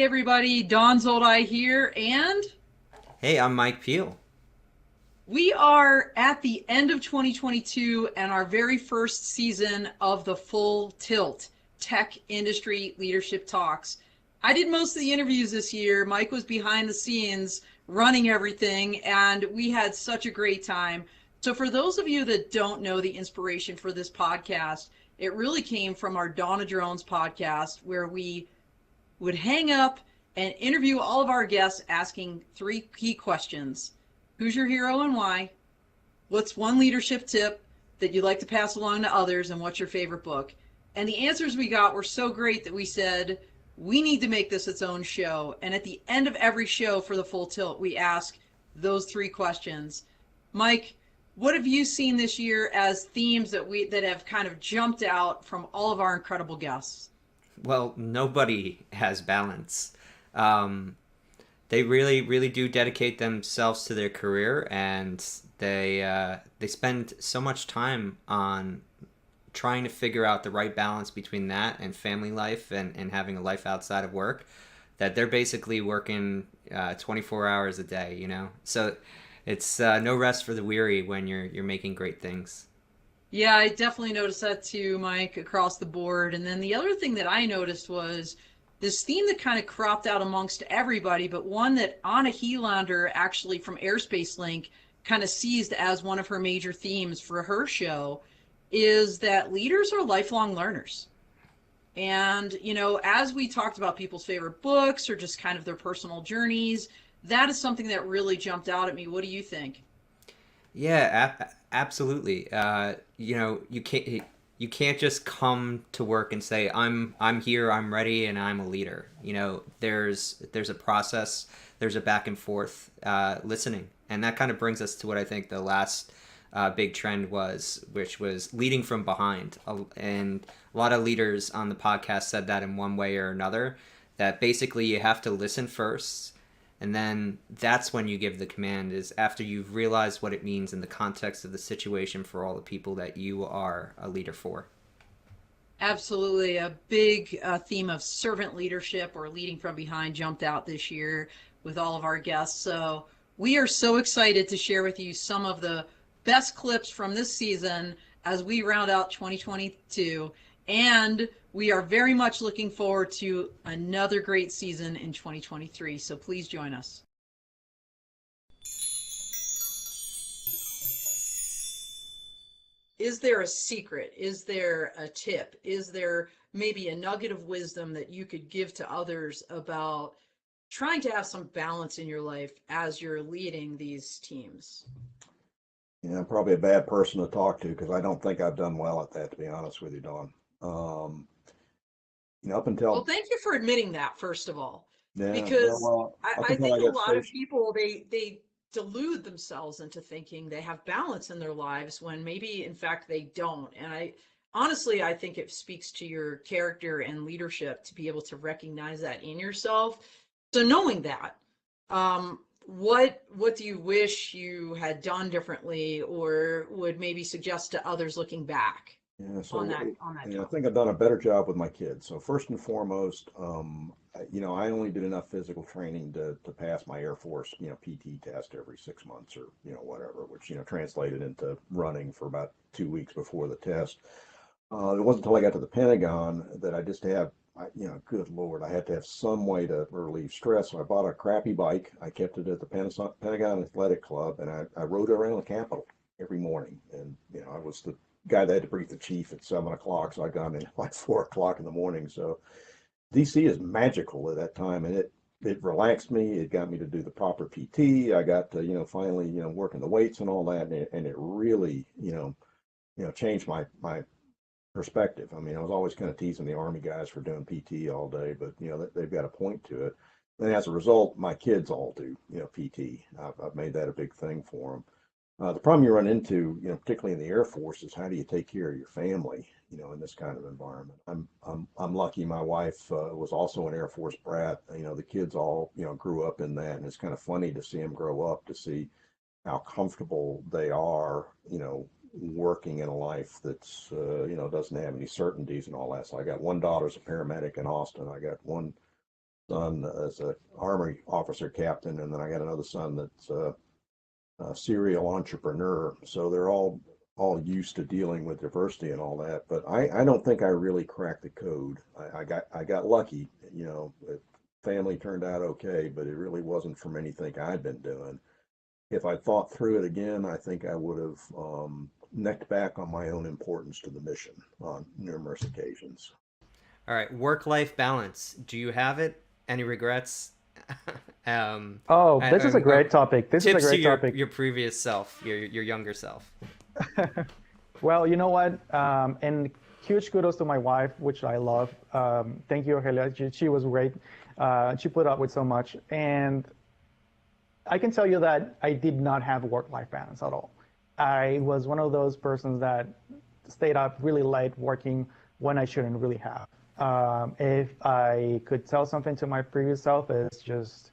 Hey everybody, Don Zoldai here, and Hey, I'm Mike Peel. we are at the end of 2022 and our very first season of the Full Tilt Tech Industry Leadership Talks. I did most of the interviews this year. Mike was behind the scenes running everything, and we had such a great time. So, for those of you that don't know the inspiration for this podcast, it really came from our Donna Drones podcast, where we would hang up and interview all of our guests asking three key questions. Who's your hero and why? What's one leadership tip that you'd like to pass along to others? And what's your favorite book? And the answers we got were so great that we said, we need to make this its own show. And at the end of every show for the Full Tilt, we ask those three questions. Mike, what have you seen this year as themes that have kind of jumped out from all of our incredible guests? Well, nobody has balance. Um, they really, really do dedicate themselves to their career, and they spend so much time on trying to figure out the right balance between that and family life and having a life outside of work that they're basically working 24 hours a day, you know? So it's no rest for the weary when you're making great things. Yeah, I definitely noticed that too, Mike, across the board. And then the other thing that I noticed was this theme that kind of cropped out amongst everybody, but one that Anna Helander, actually from Airspace Link, kind of seized as one of her major themes for her show is that leaders are lifelong learners. And, as we talked about people's favorite books or just kind of their personal journeys, that is something that really jumped out at me. What do you think? Yeah, absolutely. You can't just come to work and say I'm here, I'm ready, and I'm a leader. You know, there's a process, there's a back and forth listening, and that kind of brings us to what I think the last big trend was, which was leading from behind. And a lot of leaders on the podcast said that in one way or another. That basically you have to listen first, and then that's when you give the command, is after you've realized what it means in the context of the situation for all the people that you are a leader for. Absolutely. A big theme of servant leadership or leading from behind jumped out this year with all of our guests. So we are so excited to share with you some of the best clips from this season as we round out 2022. And we are very much looking forward to another great season in 2023. So please join us. Is there a secret? Is there a tip? Is there maybe a nugget of wisdom that you could give to others about trying to have some balance in your life as you're leading these teams? I'm probably a bad person to talk to because I don't think I've done well at that, to be honest with you, Don. Um, up Well, until thank you for admitting that, first of all, yeah, because up I until think I a got lot of stationed. people they delude themselves into thinking they have balance in their lives when maybe in fact they don't. And I honestly I think it speaks to your character and leadership to be able to recognize that in yourself. So knowing that, what do you wish you had done differently or would maybe suggest to others looking back Yeah, on so that I topic? think I've done a better job with my kids. So first and foremost, I only did enough physical training to pass my Air Force, PT test every 6 months or whatever, which translated into running for about 2 weeks before the test. It wasn't until I got to the Pentagon that I just have, good Lord, I had to have some way to relieve stress. So I bought a crappy bike. I kept it at the Pentagon Athletic Club, and I rode around the Capitol every morning. And I was the guy that had to brief the chief at 7 o'clock, so I got in at like 4 o'clock in the morning. So DC is magical at that time, and it relaxed me. It got me to do the proper PT. I got to finally working the weights and all that, and it really changed my perspective. I mean, I was always kind of teasing the Army guys for doing PT all day, but they've got a point to it. And as a result, my kids all do PT. I've made that a big thing for them. The problem you run into, particularly in the Air Force, is how do you take care of your family, in this kind of environment. I'm lucky. My wife was also an Air Force brat. The kids all grew up in that, and it's kind of funny to see them grow up, to see how comfortable they are, working in a life that's, doesn't have any certainties and all that. So I got one daughter's a paramedic in Austin. I got one son as a Army officer captain, and then I got another son that's a serial entrepreneur. So they're all used to dealing with diversity and all that. But I don't think I really cracked the code. I got lucky, you know. Family turned out okay, but it really wasn't from anything I'd been doing. If I thought through it again, I think I would have necked back on my own importance to the mission on numerous occasions. All right, work-life balance. Do you have it? Any regrets? Oh, this is a or great topic. This is a tips to great topic. your previous self, your younger self. Well, you know what? And huge kudos to my wife, which I love. Thank you, Helia. She was great. She put up with so much. And I can tell you that I did not have work-life balance at all. I was one of those persons that stayed up really late working when I shouldn't really have. If I could tell something to my previous self, it's just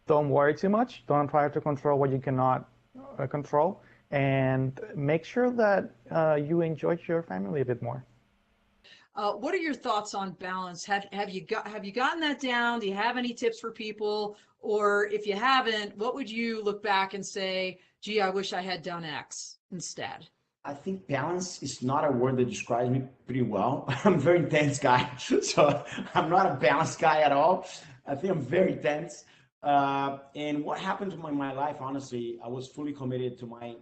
don't worry too much. Don't try to control what you cannot control, and make sure that you enjoy your family a bit more. What are your thoughts on balance? Have you gotten that down? Do you have any tips for people? Or if you haven't, what would you look back and say, gee, I wish I had done X instead? I think balance is not a word that describes me pretty well. I'm a very intense guy, so I'm not a balanced guy at all. I think I'm very tense. And what happened to my life, honestly, I was fully committed to my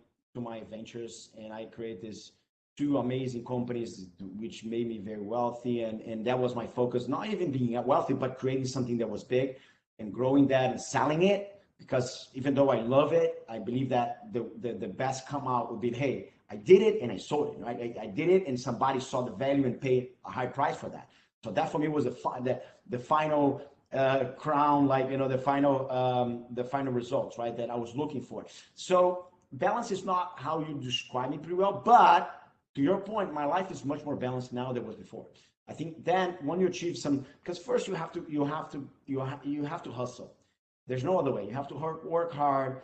ventures, and I created these two amazing companies which made me very wealthy, and that was my focus, not even being wealthy, but creating something that was big and growing that and selling it. Because even though I love it, I believe that the best come out would be, hey, I did it and I sold it, right? I did it and somebody saw the value and paid a high price for that. So that for me was the final crown, like, you know, the final results, right, that I was looking for. So balance is not how you describe it pretty well, but to your point, my life is much more balanced now than it was before. I think then when you achieve some, because first you have to hustle. There's no other way. You have to work hard,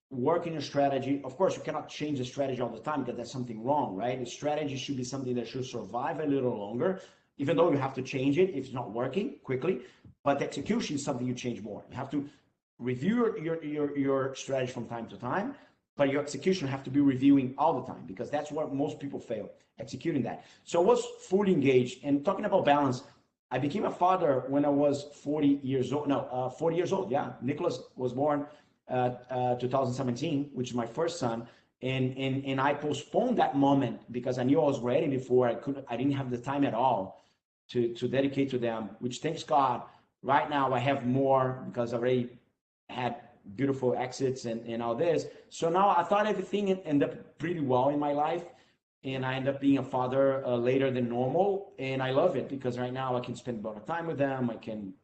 work in your strategy. Of course, you cannot change the strategy all the time because that's something wrong, right? The strategy should be something that should survive a little longer, even though you have to change it if it's not working quickly. But the execution is something you change more. You have to review your strategy from time to time, but your execution have to be reviewing all the time, because that's where most people fail, executing that. So I was fully engaged. And talking about balance, I became a father when I was 40 years old. No, 40 years old. Yeah, Nicholas was born 2017, which is my first son, and I postponed that moment because I knew I was ready before. I didn't have the time at all to dedicate to them. Which, thanks God, right now I have more because I already had beautiful exits and all this. So now I thought everything ended up pretty well in my life. And I end up being a father later than normal. And I love it because right now I can spend a lot of time with them. I can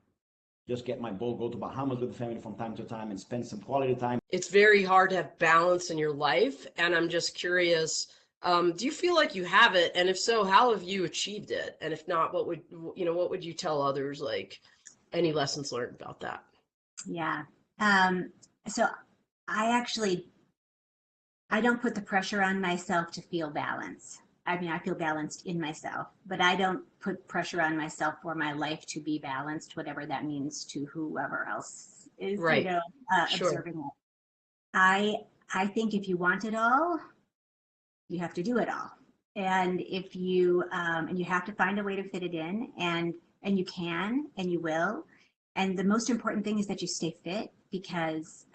just get my boat, go to Bahamas with the family from time to time and spend some quality time. It's very hard to have balance in your life. And I'm just curious, do you feel like you have it? And if so, how have you achieved it? And if not, what would you tell others, like any lessons learned about that? Yeah. So I don't put the pressure on myself to feel balance. I mean, I feel balanced in myself, but I don't put pressure on myself for my life to be balanced, whatever that means to whoever else is, Right. Sure. observing it. I think if you want it all, you have to do it all. And if you, and you have to find a way to fit it in, and you can, and you will. And the most important thing is that you stay fit, because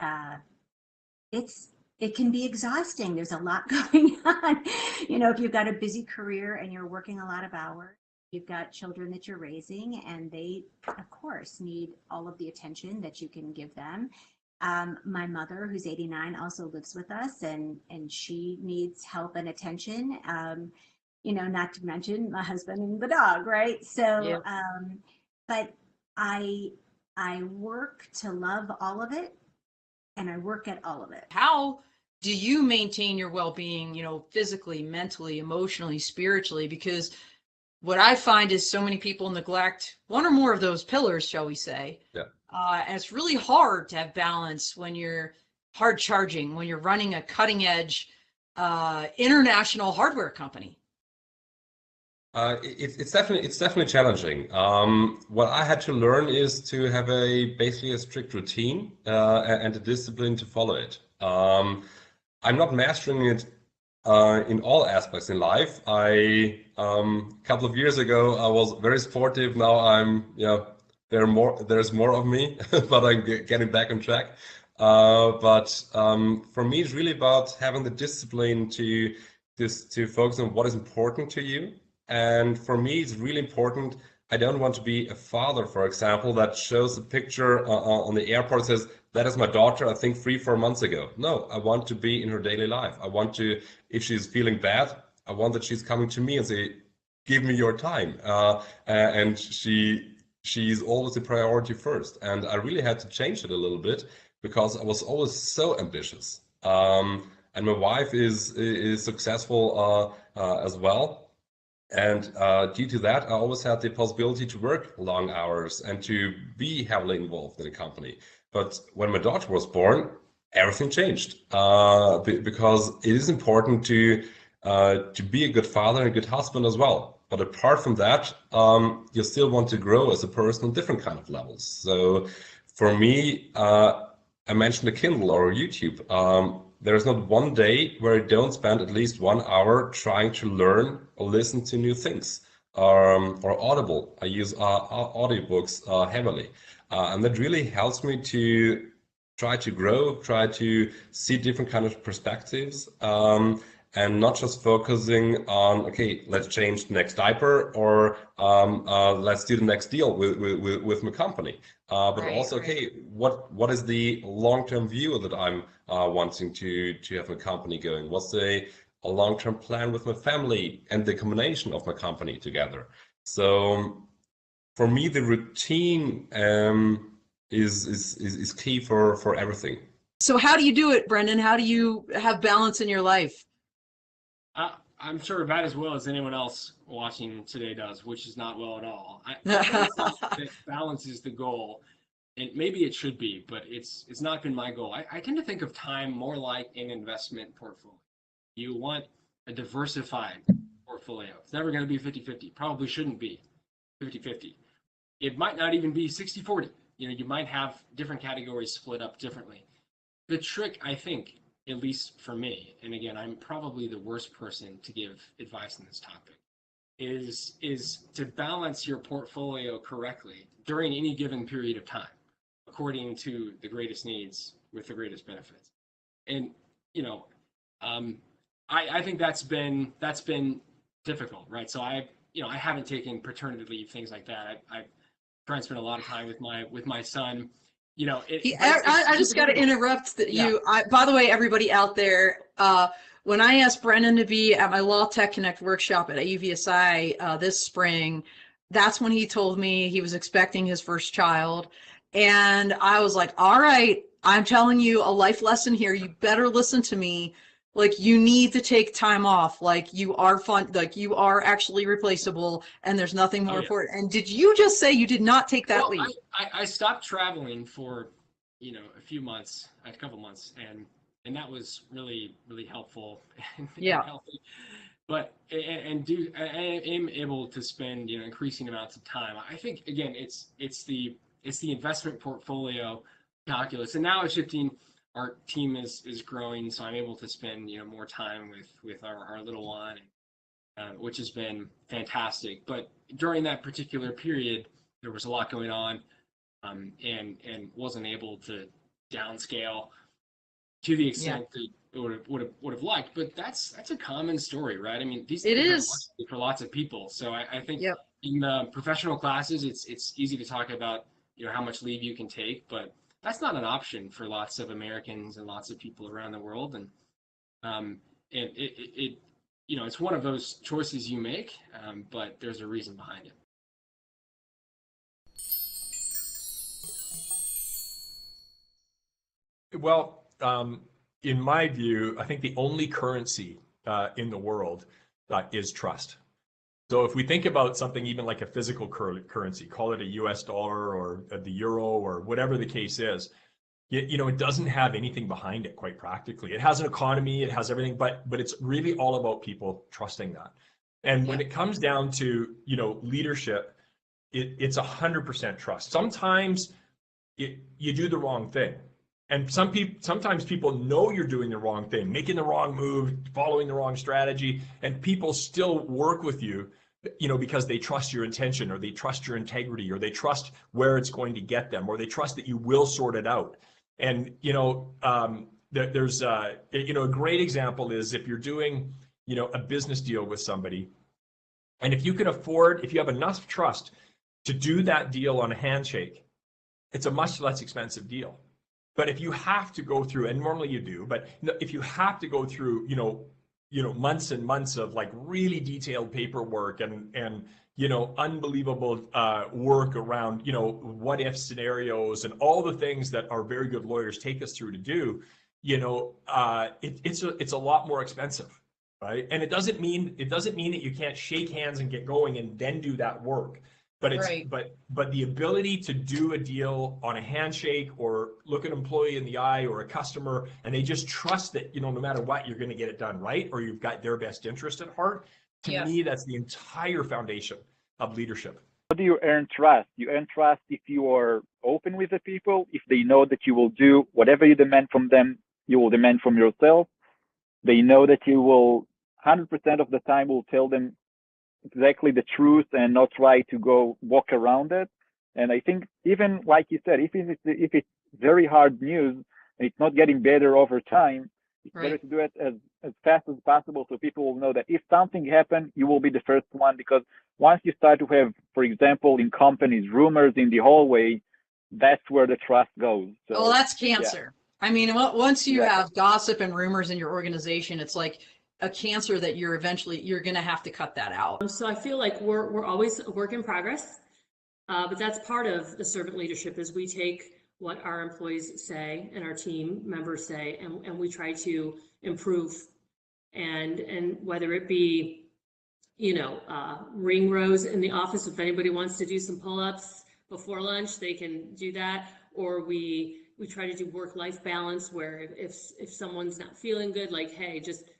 it can be exhausting. There's a lot going on. You know, if you've got a busy career and you're working a lot of hours, you've got children that you're raising, and they, of course, need all of the attention that you can give them. My mother, who's 89, also lives with us, and she needs help and attention. You know, not to mention my husband and the dog, right? So, Yeah. But I work to love all of it, and I work at all of it. How do you maintain your well-being, you know, physically, mentally, emotionally, spiritually? Because what I find is so many people neglect one or more of those pillars, shall we say. Yeah. And it's really hard to have balance when you're hard charging, when you're running a cutting edge international hardware company. It's definitely challenging. What I had to learn is to have basically a strict routine and a discipline to follow it. I'm not mastering it in all aspects in life. A couple of years ago I was very sportive. Now there's more of me, but I'm getting back on track. But for me, it's really about having the discipline to focus on what is important to you. And for me, it's really important. I don't want to be a father, for example, that shows a picture on the airport, says, that is my daughter, I think 3-4 months ago. No, I want to be in her daily life. I want to, if she's feeling bad, I want that she's coming to me and say, give me your time. And she's always the priority first. And I really had to change it a little bit because I was always so ambitious. And my wife is successful as well. And due to that, I always had the possibility to work long hours and to be heavily involved in the company. But when my daughter was born, everything changed because it is important to be a good father and a good husband as well. But apart from that, you still want to grow as a person on different kind of levels. So for me, I mentioned the Kindle or YouTube. There is not one day where I don't spend at least 1 hour trying to learn or listen to new things. Or Audible. I use audiobooks heavily. And that really helps me to try to grow, try to see different kind of perspectives, and not just focusing on, okay, let's change the next diaper or let's do the next deal with my company. But Right, also, right. okay, what is the long-term view that I'm wanting to have a company going? What's a long-term plan with my family and the combination of my company together? So for me, the routine is key for everything. So how do you do it, Brendan? How do you have balance in your life? I'm sure about as well as anyone else watching today does, which is not well at all. I don't think that balance is the goal, and maybe it should be, but it's not been my goal. I tend to think of time more like an investment portfolio. You want a diversified portfolio. It's never going to be 50-50. Probably shouldn't be 50-50. It might not even be 60-40. You might have different categories split up differently. The trick, I think, at least for me, and again, I'm probably the worst person to give advice on this topic, is to balance your portfolio correctly during any given period of time, according to the greatest needs with the greatest benefits. And I think that's been difficult, right? So I haven't taken paternity leave, things like that. I've tried to spend a lot of time with my son. I just got to interrupt that Yeah. by the way, everybody out there, when I asked Brendan to be at my Law Tech Connect workshop at AUVSI this spring, that's when he told me he was expecting his first child. And I was like, all right, I'm telling you a life lesson here. You better listen to me. Like, you need to take time off. Like, you are fun. Like, you are actually replaceable, and there's nothing more yeah. important. And did you just say you did not take that Well, leave? I stopped traveling for a few months, a couple months, and that was really really helpful and Yeah. healthy. But I am able to spend increasing amounts of time. I think again it's the investment portfolio calculus, and now it's shifting. Our team is growing, so I'm able to spend more time with our little one, which has been fantastic. But during that particular period, there was a lot going on, and wasn't able to downscale to the extent that would have liked. But that's a common story, right? I mean, these It things are is. for lots of people. So I think Yep. in the professional classes, it's easy to talk about how much leave you can take, but that's not an option for lots of Americans and lots of people around the world. And it's one of those choices you make, but there's a reason behind it. Well, in my view, I think the only currency in the world is trust. So if we think about something even like a physical currency, call it a US dollar or the euro or whatever the case is, it doesn't have anything behind it, quite practically. It has an economy, it has everything, but it's really all about people trusting that. And when it comes down to, leadership, it's 100% trust. Sometimes you do the wrong thing. And sometimes people know you're doing the wrong thing, making the wrong move, following the wrong strategy, and people still work with you, because they trust your intention, or they trust your integrity, or they trust where it's going to get them, or they trust that you will sort it out. And, there's a great example is if you're doing, a business deal with somebody, and if you have enough trust to do that deal on a handshake, it's a much less expensive deal. But if you have to go through, and normally you do, but if you have to go through, months and months of like really detailed paperwork and unbelievable work around, what if scenarios and all the things that our very good lawyers take us through to do, it's a lot more expensive, right? And it doesn't mean that you can't shake hands and get going and then do that work. But it's Right. but the ability to do a deal on a handshake, or look an employee in the eye, or a customer, and they just trust that, no matter what, you're going to get it done right, or you've got their best interest at heart. To me, that's the entire foundation of leadership. How do you earn trust? You earn trust if you are open with the people, if they know that you will do whatever you demand from them, you will demand from yourself. They know that you will 100% of the time will tell them exactly the truth and not try to go walk around it. And I think, even like you said, if it's very hard news and it's not getting better over time, it's better to do it as fast as possible, so people will know that if something happens, you will be the first one. Because once you start to have, for example, in companies, rumors in the hallway, that's where the trust goes. So, well, that's cancer. I mean, once you have gossip and rumors in your organization, it's like a cancer that you're going to have to cut that out. So I feel like we're always a work in progress, but that's part of the servant leadership, is we take what our employees say and our team members say, and we try to improve. And whether it be, ring rows in the office, if anybody wants to do some pull-ups before lunch, they can do that. Or we try to do work-life balance, where if someone's not feeling good, like, hey, just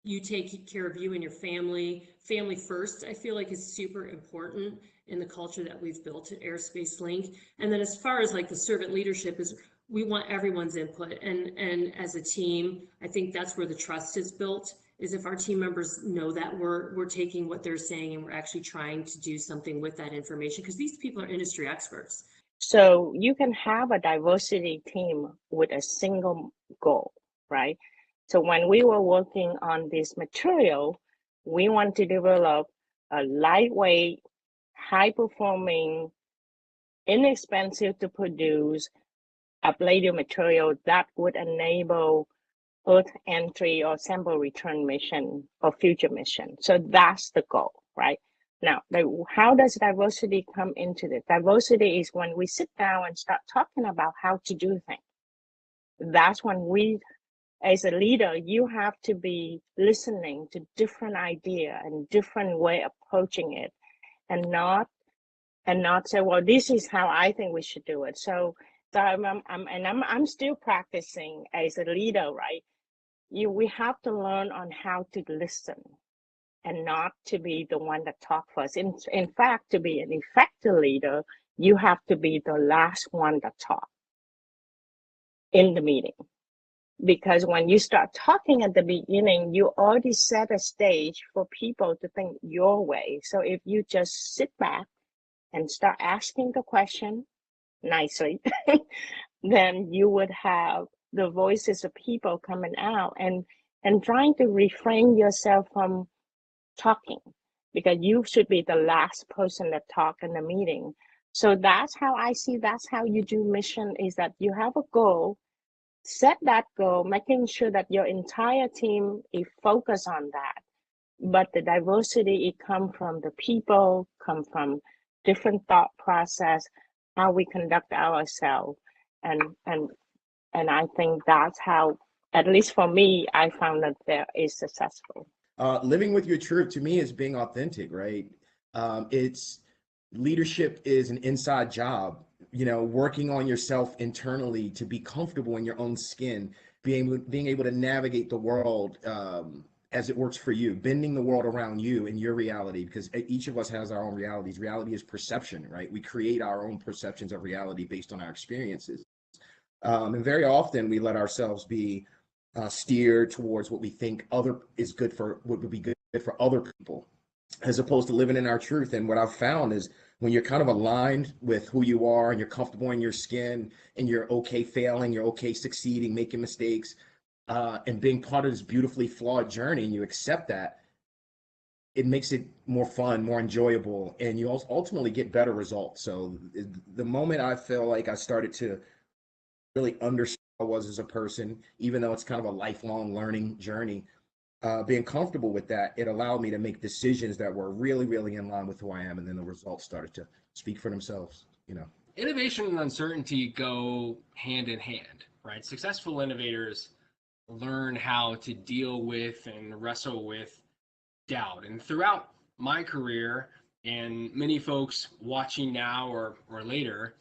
you take care of you and your family. Family first, I feel like, is super important in the culture that we've built at Airspace Link. And then as far as like the servant leadership, is we want everyone's input. And as a team, I think that's where the trust is built, is if our team members know that we're taking what they're saying and we're actually trying to do something with that information, because these people are industry experts. So you can have a diversity team with a single goal, right? So when we were working on this material, we want to develop a lightweight, high-performing, inexpensive to produce ablative material that would enable Earth entry or sample return mission or future mission. So that's the goal, right? Now, how does diversity come into this? Diversity is when we sit down and start talking about how to do things. That's when we, as a leader, you have to be listening to different idea and different way of approaching it, and not say, well, this is how I think we should do it. So I'm still practicing as a leader, right? We have to learn on how to listen and not to be the one that talk first. In fact, to be an effective leader, you have to be the last one that talk in the meeting. Because when you start talking at the beginning, you already set a stage for people to think your way. So if you just sit back and start asking the question nicely, then you would have the voices of people coming out and trying to refrain yourself from talking, because you should be the last person that talk in the meeting. So that's how I see, that's how you do mission, is that you have a goal, set that goal, making sure that your entire team is focused on that. But the diversity, it come from the people, come from different thought process, how we conduct ourselves. And I think that's how, at least for me, I found that there is successful. Living with your truth, to me, is being authentic, right? It's leadership is an inside job, working on yourself internally to be comfortable in your own skin, being able to navigate the world as it works for you, bending the world around you and your reality, because each of us has our own realities. Reality is perception, right? We create our own perceptions of reality based on our experiences. And very often we let ourselves be steered towards what we think is good for, what would be good for other people, as opposed to living in our truth. And what I've found is when you're kind of aligned with who you are and you're comfortable in your skin and you're okay failing, you're okay succeeding, making mistakes, and being part of this beautifully flawed journey, and you accept that, it makes it more fun, more enjoyable, and you also ultimately get better results. So the moment I feel like I started to really understand who I was as a person, even though it's kind of a lifelong learning journey, being comfortable with that, it allowed me to make decisions that were really, really in line with who I am, and then the results started to speak for themselves, you know. Innovation and uncertainty go hand in hand, right? Successful innovators learn how to deal with and wrestle with doubt. And throughout my career, and many folks watching now or later,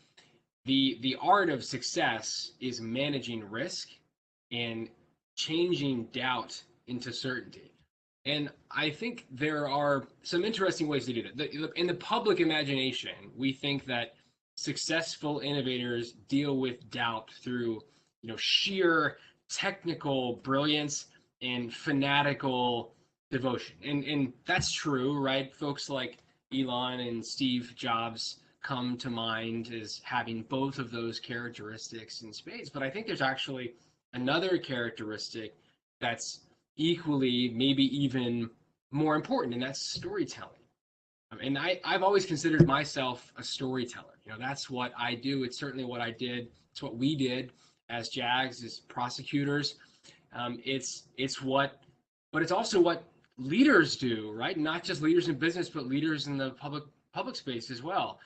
the art of success is managing risk and changing doubt into certainty. And I think there are some interesting ways to do that. In the public imagination, we think that successful innovators deal with doubt through, sheer technical brilliance and fanatical devotion. And that's true, right? Folks like Elon and Steve Jobs come to mind as having both of those characteristics in spades. But I think there's actually another characteristic that's equally, maybe even more important, and that's storytelling. And I've always considered myself a storyteller. That's what I do. It's certainly what I did. It's what we did as JAGS, as prosecutors. But it's also what leaders do, right? Not just leaders in business, but leaders in the public space as well.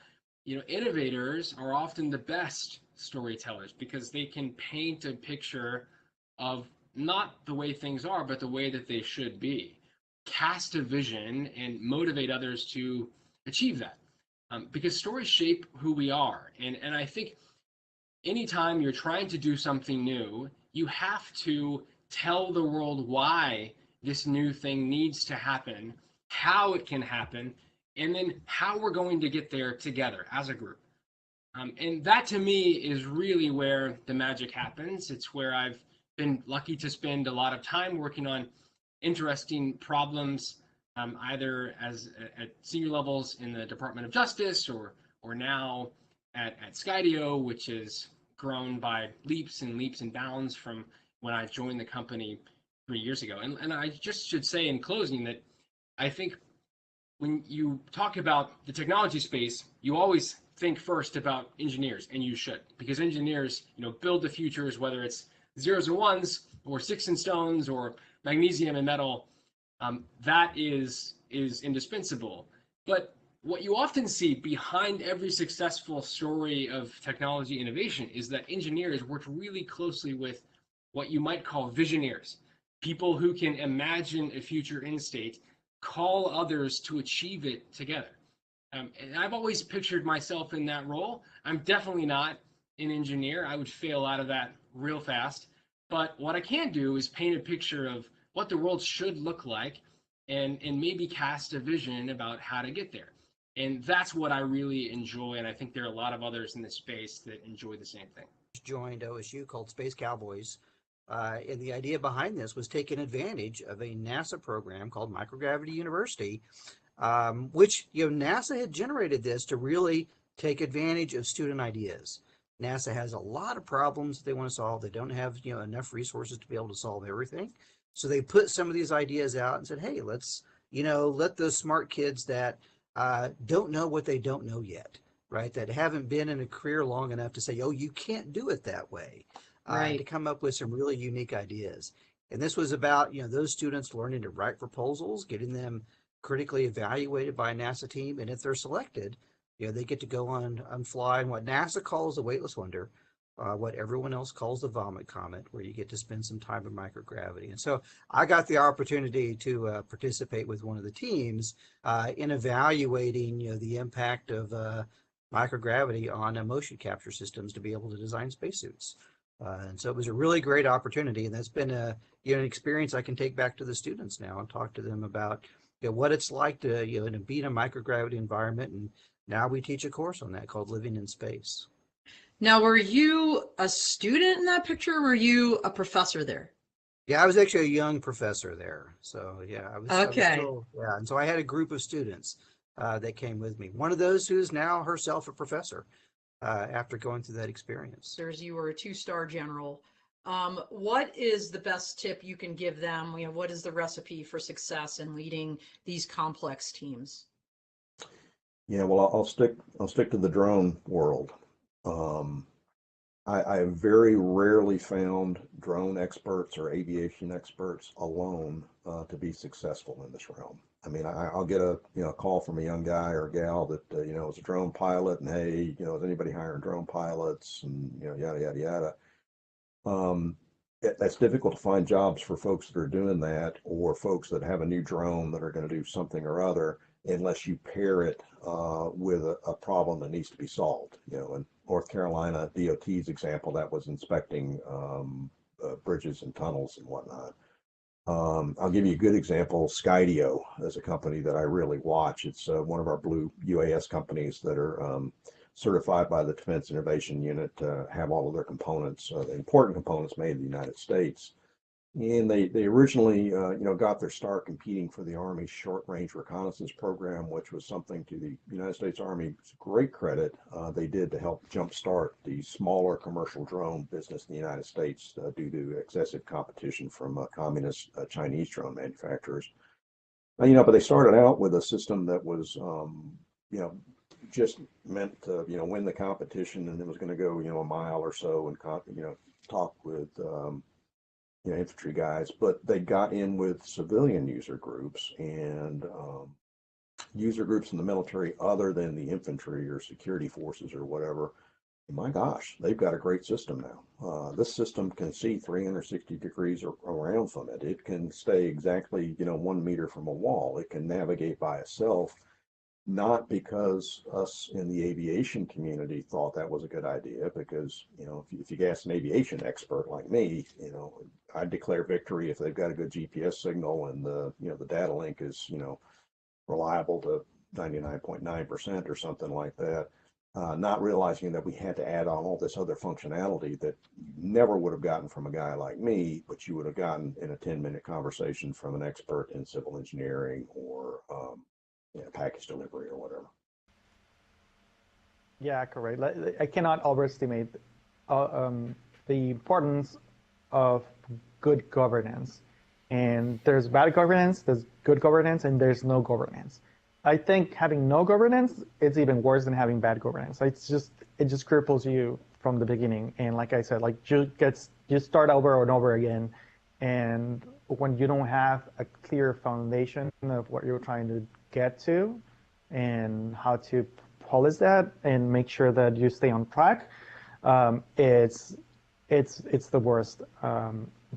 Innovators are often the best storytellers because they can paint a picture of not the way things are, but the way that they should be. Cast a vision and motivate others to achieve that. Because stories shape who we are. And I think anytime you're trying to do something new, you have to tell the world why this new thing needs to happen, how it can happen, and then how we're going to get there together as a group. And that to me is really where the magic happens. It's where I've been lucky to spend a lot of time working on interesting problems, either at senior levels in the Department of Justice or now at Skydio, which has grown by leaps and leaps and bounds from when I joined the company 3 years ago. And I just should say in closing that I think when you talk about the technology space, you always think first about engineers, and you should, because engineers, build the futures, whether it's zeros and ones or sticks and stones or magnesium and metal. That is indispensable. But what you often see behind every successful story of technology innovation is that engineers worked really closely with what you might call visionaries, people who can imagine a future end state, call others to achieve it together. And I've always pictured myself in that role. I'm definitely not an engineer. I would fail out of that real fast. But what I can do is paint a picture of what the world should look like and maybe cast a vision about how to get there. And that's what I really enjoy. And I think there are a lot of others in this space that enjoy the same thing. Joined OSU called Space Cowboys. And the idea behind this was taking advantage of a NASA program called Microgravity University, which, NASA had generated this to really take advantage of student ideas. NASA has a lot of problems they want to solve. They don't have, enough resources to be able to solve everything. So they put some of these ideas out and said, hey, let's, let those smart kids that don't know what they don't know yet, right? That haven't been in a career long enough to say, oh, you can't do it that way. Right. To come up with some really unique ideas. And this was about, those students learning to write proposals, getting them critically evaluated by a NASA team. And if they're selected, they get to go on fly in what NASA calls the weightless wonder, what everyone else calls the vomit comet, where you get to spend some time in microgravity. And so I got the opportunity to participate with one of the teams in evaluating, the impact of microgravity on motion capture systems to be able to design spacesuits. And so it was a really great opportunity, and that's been an experience I can take back to the students now and talk to them about what it's like to to be in a microgravity environment. And now we teach a course on that called Living in Space. Now, were you a student in that picture, or were you a professor there? Yeah, I was actually a young professor there. So yeah, I was Okay. still, yeah. And so I had a group of students that came with me. One of those who's now herself a professor after going through that experience. You were a two-star general. What is the best tip you can give them? What is the recipe for success in leading these complex teams? Yeah, well, I'll stick to the drone world. I have very rarely found drone experts or aviation experts alone to be successful in this realm. I mean, I'll get a call from a young guy or gal that is a drone pilot, and hey, is anybody hiring drone pilots, and yada yada yada. That's difficult to find jobs for folks that are doing that, or folks that have a new drone that are going to do something or other, unless you pair it with a problem that needs to be solved. In North Carolina, DOT's example, that was inspecting bridges and tunnels and whatnot. I'll give you a good example. Skydio is a company that I really watch. It's one of our blue UAS companies that are certified by the Defense Innovation Unit to have all of their components, the important components, made in the United States. And they originally, got their start competing for the Army's Short Range Reconnaissance Program, which was something, to the United States Army's great credit, they did to help jumpstart the smaller commercial drone business in the United States due to excessive competition from communist Chinese drone manufacturers. But they started out with a system that was, just meant to, win the competition, and it was going to go, a mile or so and, talk with, infantry guys, but they got in with civilian user groups and user groups in the military other than the infantry or security forces or whatever. My gosh, they've got a great system now. This system can see 360 degrees around from it. It can stay exactly, 1 meter from a wall. It can navigate by itself. Not because us in the aviation community thought that was a good idea, because, if you ask an aviation expert like me, I'd declare victory if they've got a good GPS signal and the data link is, reliable to 99.9% or something like that. Not realizing that we had to add on all this other functionality that you never would have gotten from a guy like me, but you would have gotten in a 10-minute conversation from an expert in civil engineering or package delivery or whatever. Yeah, correct. I cannot overestimate the importance of good governance. And there's bad governance, there's good governance, and there's no governance. I think having no governance is even worse than having bad governance. It just cripples you from the beginning. And like I said, you start over and over again. And when you don't have a clear foundation of what you're trying to get to and how to polish that and make sure that you stay on track, it's the worst.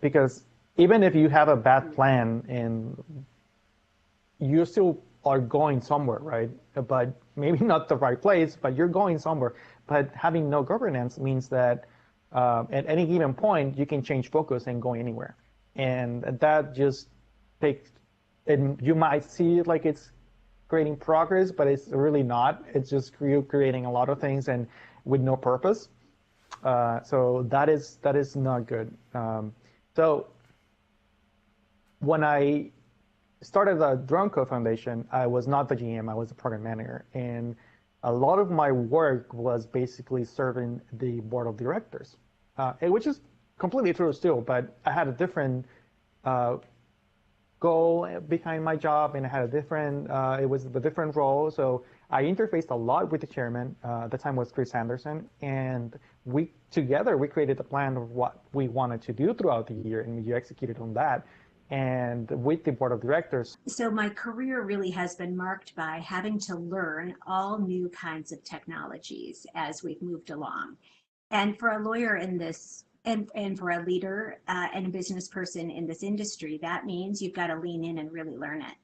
Because even if you have a bad plan and you still are going somewhere, right? But maybe not the right place, but you're going somewhere. But having no governance means that at any given point, you can change focus and go anywhere. And that just takes, and you might see it like it's creating progress, but it's really not. It's just creating a lot of things and with no purpose. So that is not good. So when I started the DroneCo Foundation, I was not the GM, I was the program manager. And a lot of my work was basically serving the board of directors, which is completely true still, but I had a different goal behind my job, and I had a different, it was a different role. So I interfaced a lot with the chairman. At the time was Chris Anderson, and we created a plan of what we wanted to do throughout the year, and we executed on that. And with the board of directors. So my career really has been marked by having to learn all new kinds of technologies as we've moved along. And for a lawyer in this, and for a leader and a business person in this industry, that means you've got to lean in and really learn it.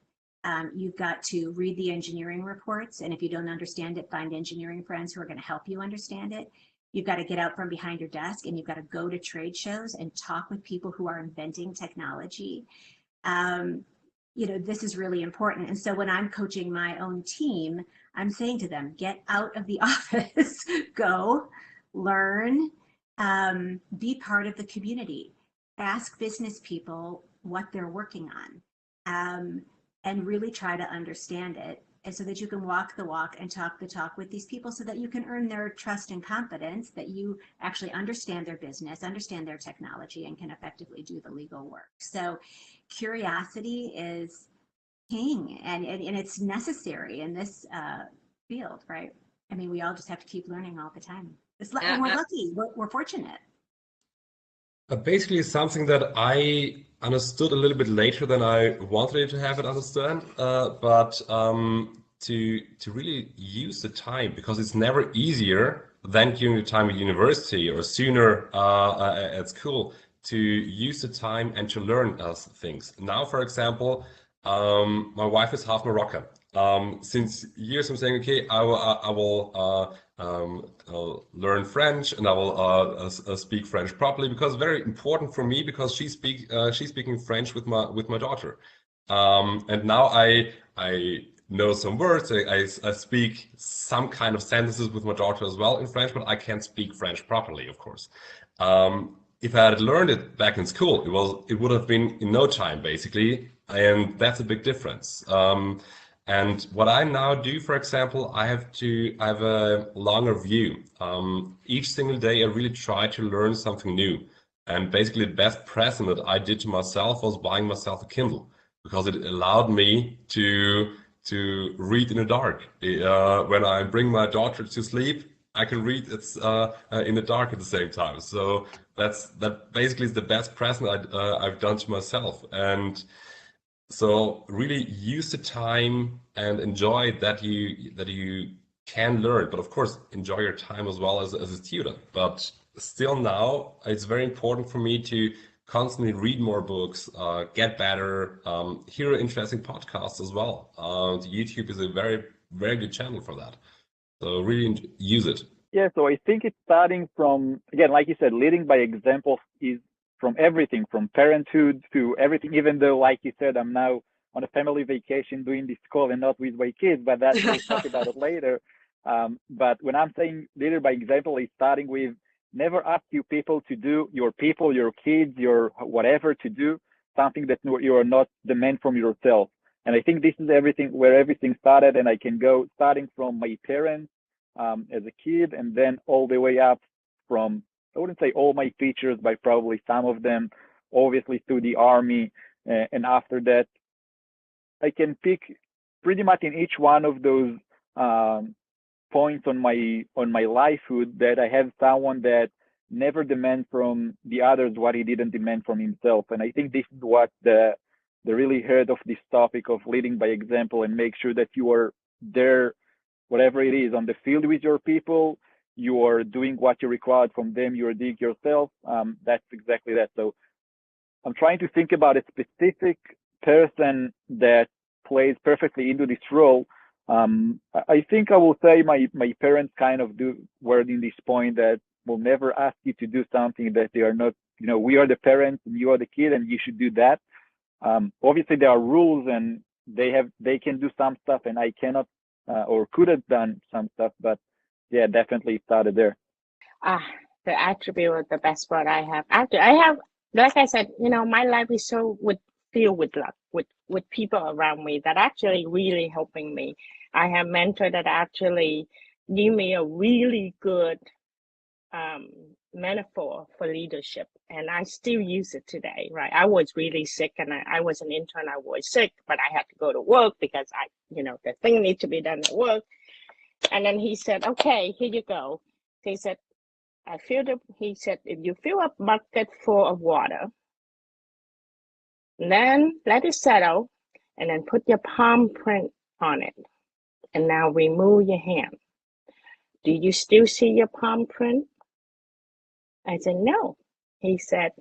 You've got to read the engineering reports, and if you don't understand it, find engineering friends who are going to help you understand it. You've got to get out from behind your desk and you've got to go to trade shows and talk with people who are inventing technology. This is really important. And so when I'm coaching my own team, I'm saying to them, get out of the office, go learn, be part of the community, ask business people what they're working on, and really try to understand it. And so that you can walk the walk and talk the talk with these people so that you can earn their trust and confidence, that you actually understand their business, understand their technology, and can effectively do the legal work. So curiosity is king, and it's necessary in this field, right? I mean, we all just have to keep learning all the time. And we're lucky, we're fortunate. Basically, something that I understood a little bit later than I wanted to have it understand, but to really use the time, because it's never easier than during the time at university or sooner at school, to use the time and to learn things. Now, for example, my wife is half Moroccan. Since years I'm saying, okay, I will learn French, and I will speak French properly, because very important for me, because she's speaking French with my daughter, and now I know some words. I speak some kind of sentences with my daughter as well in French, but I can't speak French properly, of course. If I had learned it back in school, it would have been in no time, basically, and that's a big difference. And what I now do, for example, I have a longer view. Each single day, I really try to learn something new. And basically, the best present that I did to myself was buying myself a Kindle, because it allowed me to read in the dark. When I bring my daughter to sleep, I can read in the dark at the same time. So that basically is the best present I've done to myself. And so really use the time and enjoy that you can learn, but of course enjoy your time as well as a student. But still now it's very important for me to constantly read more books, get better, hear interesting podcasts as well. YouTube is a very, very good channel for that. So really use it. Yeah, so I think it's starting from, again, like you said, leading by example is from everything, from parenthood to everything, even though, like you said, I'm now on a family vacation doing this call and not with my kids, but we'll talk about it later. But when I'm saying leader by example, it's starting with never ask your kids, your whatever, to do something that you are not demand from yourself. And I think this is where everything started, and I can go starting from my parents as a kid, and then all the way up from, I wouldn't say all my teachers, but probably some of them, obviously through the army. And after that, I can pick pretty much in each one of those points on my lifehood that I have someone that never demand from the others what he didn't demand from himself. And I think this is what the really heart of this topic of leading by example, and make sure that you are there, whatever it is, on the field with your people. You are doing what you required from them, you are doing yourself. That's exactly that. So I'm trying to think about a specific person that plays perfectly into this role. I think I will say my parents kind of were in this point that will never ask you to do something that they are not, we are the parents and you are the kid and you should do that. Obviously there are rules, and they can do some stuff and I cannot or could have done some stuff, but yeah, definitely started there. The attribute, the best word I have. Actually, I have, like I said, my life is so filled with luck, with people around me that actually really helping me. I have mentors that actually give me a really good metaphor for leadership, and I still use it today, right? I was really sick, and I was an intern. I was sick, but I had to go to work because the thing needs to be done at work. And then he said, okay, here you go. He said, he said, if you fill a bucket full of water, then let it settle, and then put your palm print on it. And now remove your hand. Do you still see your palm print? I said, no. He said,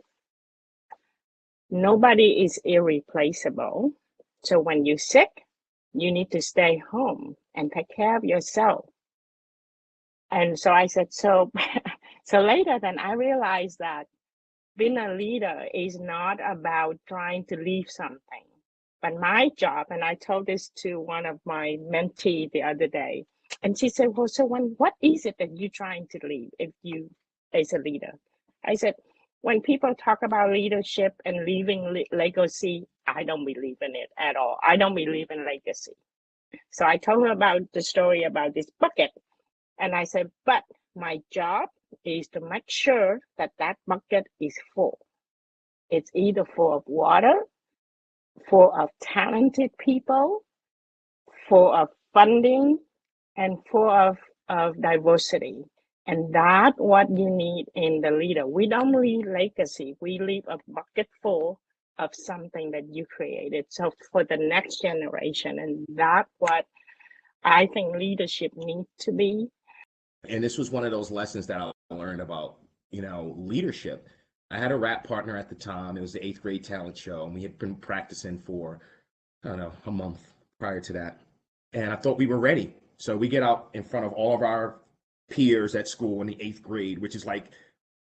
nobody is irreplaceable. So when you're sick, you need to stay home and take care of yourself. And so I said, so So later, then I realized that being a leader is not about trying to leave something, but my job, and I told this to one of my mentee the other day, and she said, well, so what is it that you're trying to leave if you, as a leader? I said, when people talk about leadership and leaving legacy, I don't believe in it at all. I don't believe in legacy. So I told her about the story about this bucket. And I said, but my job is to make sure that that bucket is full. It's either full of water, full of talented people, full of funding, and full of diversity. And that's what you need in the leader. We don't leave legacy. We leave a bucket full of something that you created. So for the next generation, and that's what I think leadership needs to be. And this was one of those lessons that I learned about, leadership. I had a rap partner at the time. It was the 8th grade talent show, and we had been practicing for, I don't know, a month prior to that. And I thought we were ready. So we get out in front of all of our peers at school in the 8th grade, which is like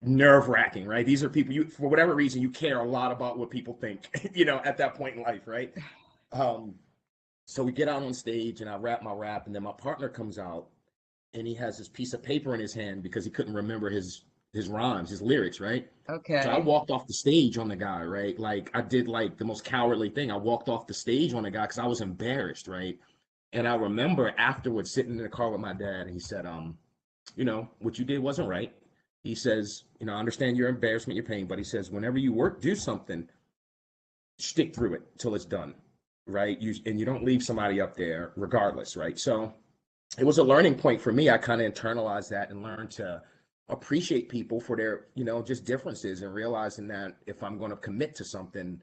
nerve-wracking, right? These are people, you, for whatever reason, you care a lot about what people think, at that point in life, right? So we get out on stage and I rap my rap, and then my partner comes out and he has this piece of paper in his hand because he couldn't remember his rhymes, his lyrics, right? Okay. So I walked off the stage on the guy, right? Like I did like the most cowardly thing. I walked off the stage on the guy because I was embarrassed, right? And I remember afterwards sitting in the car with my dad, and he said, what you did wasn't right. He says, I understand your embarrassment, your pain, but he says, whenever you do something, stick through it till it's done, right? And you don't leave somebody up there regardless, right? So it was a learning point for me. I kind of internalized that and learned to appreciate people for their, just differences, and realizing that if I'm going to commit to something,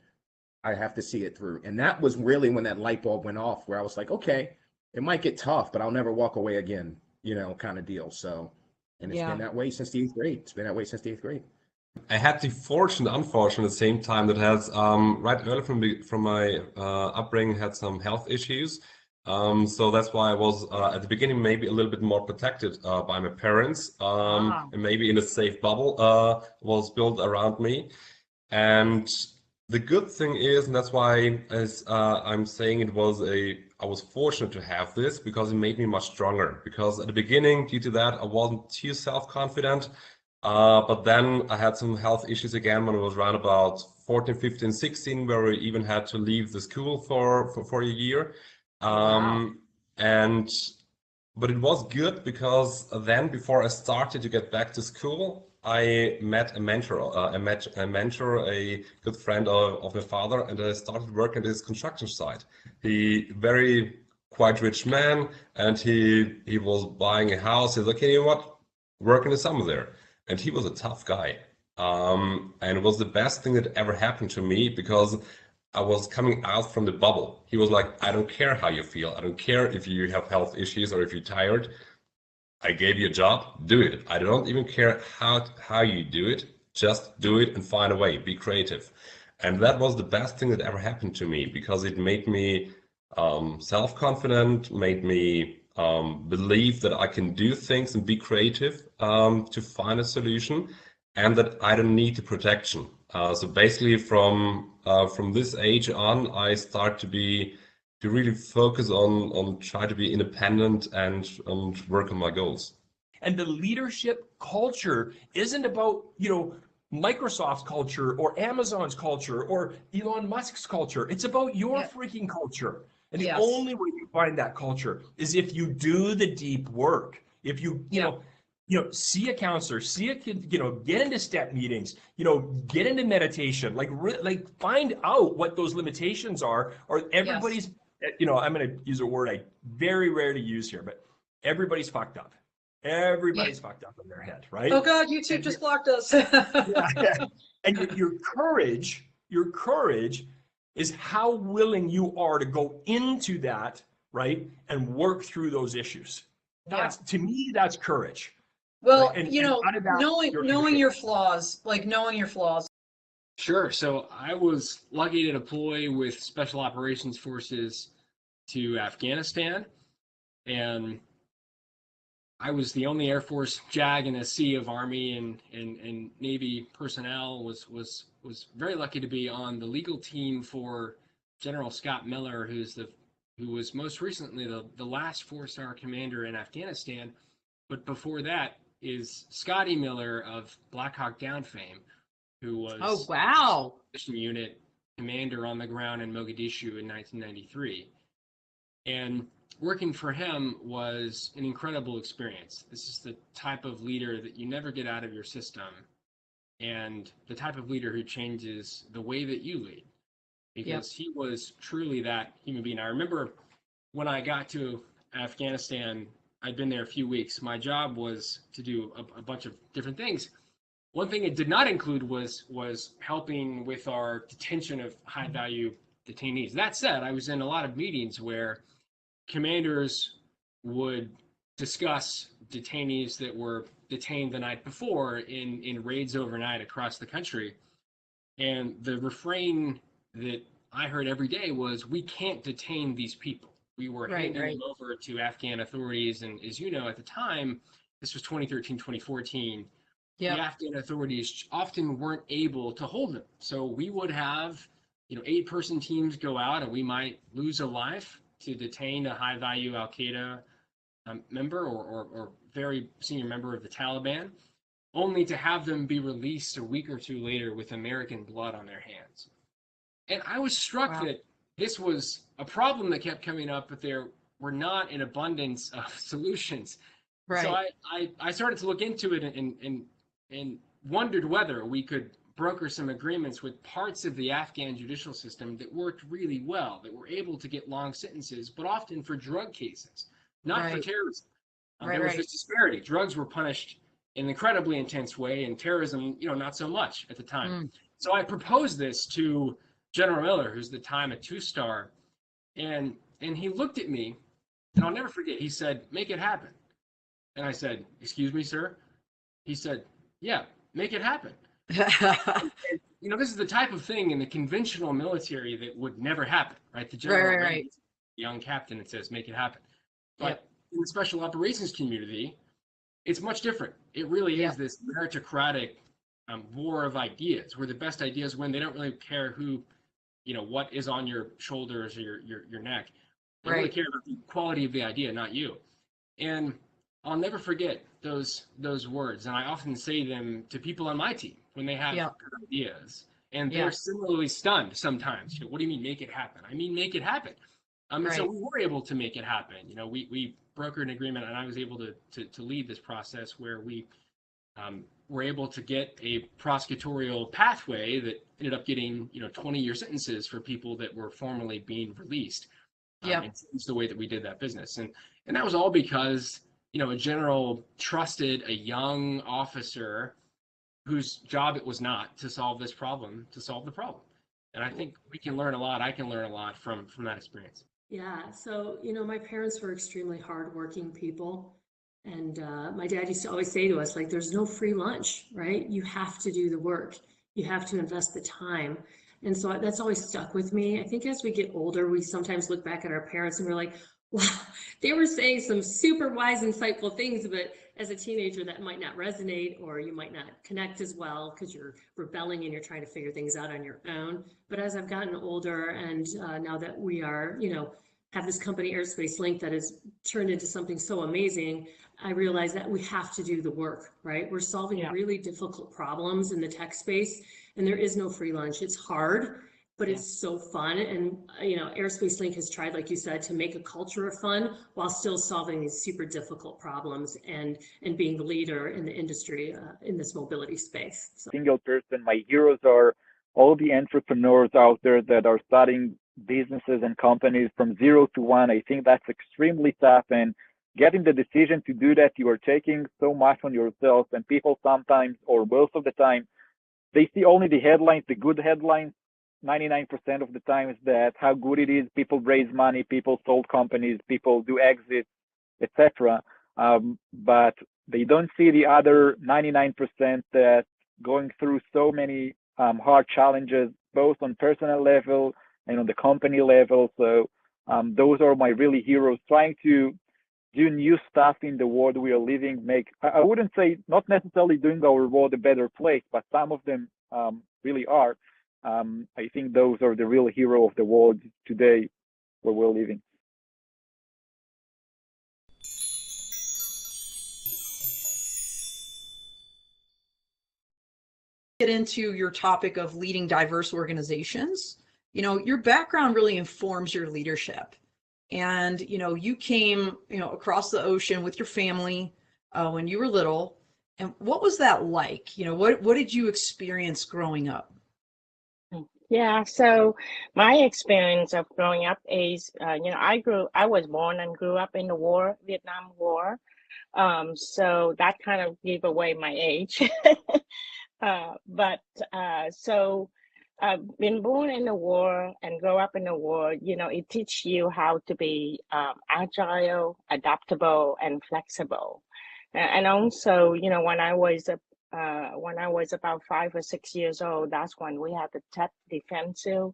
I have to see it through. And that was really when that light bulb went off, where I was like, okay, it might get tough, but I'll never walk away again, kind of deal. So, and it's been that way since the 8th grade. It's been that way since the 8th grade. I had the fortune and unfortunate at the same time that has right early from my upbringing had some health issues. So that's why I was at the beginning maybe a little bit more protected by my parents, and maybe in a safe bubble was built around me. And the good thing is, and that's why, as I'm saying, I was fortunate to have this because it made me much stronger. Because at the beginning, due to that, I wasn't too self-confident. But then I had some health issues again when I was around about 14, 15, 16, where I even had to leave the school for a year. But it was good because then, before I started to get back to school, I met a mentor, a good friend of my father, and I started working at his construction site. He very quite rich man, and he was buying a house. He's like, okay, you know what, work in the summer there. And he was a tough guy, and it was the best thing that ever happened to me because I was coming out from the bubble. He was like, I don't care how you feel. I don't care if you have health issues or if you're tired. I gave you a job, do it. I don't even care how you do it. Just do it and find a way, be creative. And that was the best thing that ever happened to me because it made me self-confident, made me believe that I can do things and be creative to find a solution, and that I don't need the protection. So basically from this age on, I start to really focus on try to be independent and work on my goals. And the leadership culture isn't about, Microsoft's culture or Amazon's culture or Elon Musk's culture. It's about your freaking culture. And the only way you find that culture is if you do the deep work. If you, see a counselor, see a kid, get into step meetings, get into meditation, like find out what those limitations are, or everybody's, I'm going to use a word I very rarely use here, but everybody's fucked up. Everybody's fucked up in their head, right? Oh God, YouTube just blocked us. And your courage is how willing you are to go into that, right, and work through those issues. That's to me, that's courage. Well, right? knowing your flaws, knowing your flaws. Sure. So I was lucky to deploy with Special Operations Forces to Afghanistan, and I was the only Air Force JAG in a sea of Army and Navy personnel. Was very lucky to be on the legal team for General Scott Miller, who was most recently the last 4-star commander in Afghanistan. But before that is Scotty Miller of Black Hawk Down fame, who was Oh, wow. mission unit commander on the ground in Mogadishu in 1993. And working for him was an incredible experience. This is the type of leader that you never get out of your system, and the type of leader who changes the way that you lead, because he was truly that human being. I remember when I got to Afghanistan, I'd been there a few weeks. My job was to do a bunch of different things. One thing it did not include was helping with our detention of high value detainees. That said, I was in a lot of meetings where commanders would discuss detainees that were detained the night before in raids overnight across the country. And the refrain that I heard every day was, we can't detain these people. We were handing them over to Afghan authorities. And as you know, at the time, this was 2013, 2014, the Afghan authorities often weren't able to hold them. So we would have, 8-person teams go out, and we might lose a life to detain a high-value Al-Qaeda member or very senior member of the Taliban, only to have them be released a week or two later with American blood on their hands. And I was struck that this was a problem that kept coming up, but there were not an abundance of solutions. Right. So I started to look into it and wondered whether we could broker some agreements with parts of the Afghan judicial system that worked really well, that were able to get long sentences, but often for drug cases, not for terrorism. There was this disparity. Drugs were punished in an incredibly intense way, and terrorism, not so much at the time. So I proposed this to General Miller, who's at the time a 2-star, and he looked at me, and I'll never forget, he said, "Make it happen." And I said, "Excuse me, sir?" He said, "Yeah, make it happen." This is the type of thing in the conventional military that would never happen, right? The general the young captain and says, "Make it happen." But in the special operations community, it's much different. It really is this meritocratic war of ideas, where the best ideas win. They don't really care who, what is on your shoulders or your neck. They really care about the quality of the idea, not you. And I'll never forget those words, and I often say them to people on my team when they have good ideas, and they're similarly stunned sometimes. What do you mean, make it happen? I mean, make it happen. And so we were able to make it happen. We brokered an agreement, and I was able to lead this process where we were able to get a prosecutorial pathway that ended up getting 20-year sentences for people that were formerly being released. And changed the way that we did that business, and that was all because a general trusted a young officer whose job it was not to solve this problem, to solve the problem. And I think we can learn a lot. I can learn a lot from that experience. Yeah. So, my parents were extremely hardworking people. And my dad used to always say to us, like, there's no free lunch, right? You have to do the work. You have to invest the time. And so that's always stuck with me. I think as we get older, we sometimes look back at our parents and we're like, wow, they were saying some super wise, insightful things, but as a teenager, that might not resonate, or you might not connect as well because you're rebelling and you're trying to figure things out on your own. But as I've gotten older, and now that we are, have this company, Airspace Link, that has turned into something so amazing, I realize that we have to do the work, right? We're solving really difficult problems in the tech space, and there is no free lunch. It's hard, but it's so fun. And, Airspace Link has tried, like you said, to make a culture of fun while still solving these super difficult problems and being the leader in the industry in this mobility space. So. Single person, my heroes are all the entrepreneurs out there that are starting businesses and companies from 0 to 1. I think that's extremely tough, and getting the decision to do that, you are taking so much on yourself, and people sometimes, or most of the time, they see only the headlines, the good headlines. 99% of the time is that how good it is. People raise money, people sold companies, people do exits, etc. But they don't see the other 99% that going through so many hard challenges, both on personal level and on the company level. So those are my really heroes, trying to do new stuff in the world we are living, make, I wouldn't say not necessarily doing our world a better place, but some of them really are. I think those are the real hero of the world today where we're living. Get into your topic of leading diverse organizations. You know, your background really informs your leadership. And, you know, you came, you know, across the ocean with your family when you were little. And what was that like? You know, what did you experience growing up? Yeah, so my experience of growing up is, you know, I was born and grew up in the war, Vietnam War. So that kind of gave away my age. But so being born in the war and grow up in the war, you know, it teaches you how to be agile, adaptable, and flexible. And also, you know, when I was about 5 or 6 years old, that's when we had the Tet Defensive.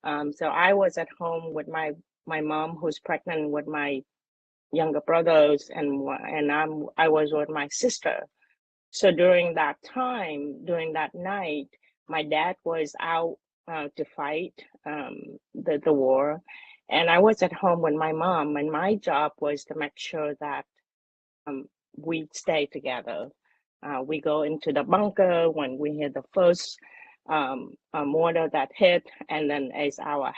So I was at home with my mom, who's pregnant with my younger brothers, and I was with my sister. So during that time, during that night, my dad was out to fight the war, and I was at home with my mom, and my job was to make sure that we stay together. We go into the bunker when we hear the first mortar that hit, and then as our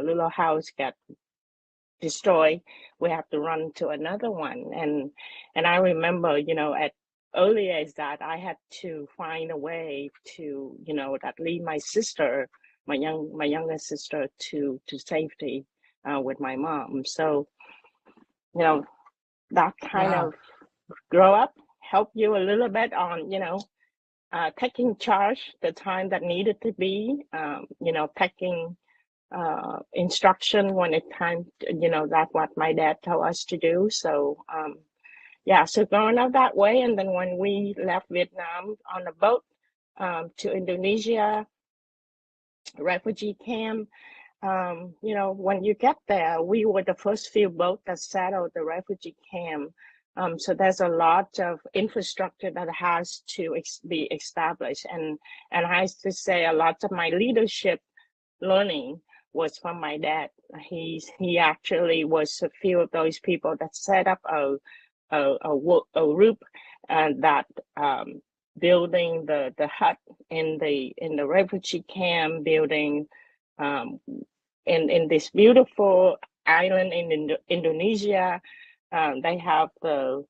little house get destroyed, we have to run to another one. And I remember, you know, at early as that, I had to find a way to, you know, that lead my sister, my younger sister, to safety with my mom. So, you know, that kind of grow up help you a little bit on, you know, taking charge the time that needed to be, you know, taking instruction when it time, you know, that's what my dad told us to do. So yeah, so growing up that way, and then when we left Vietnam on a boat to Indonesia refugee camp, you know, when you get there, we were the first few boats that settled the refugee camp. So there's a lot of infrastructure that has to be established, and I have to say a lot of my leadership learning was from my dad. He actually was a few of those people that set up a roof and that building the hut in the refugee camp, building in this beautiful island in Indonesia. They have a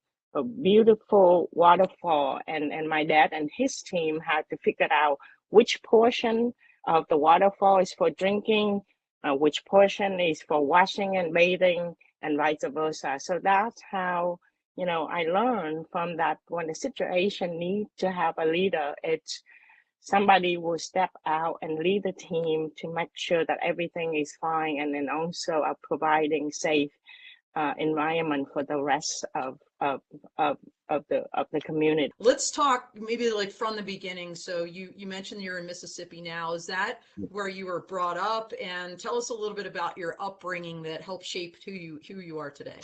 beautiful waterfall, and my dad and his team had to figure out which portion of the waterfall is for drinking, which portion is for washing and bathing, and vice versa. So that's how, you know, I learned from that. When the situation needs to have a leader, it's somebody will step out and lead the team to make sure that everything is fine, and then also providing safe environment for the rest of the community. Let's talk maybe like from the beginning. So you mentioned you're in Mississippi now. Is that where you were brought up? And tell us a little bit about your upbringing that helped shape who you are today.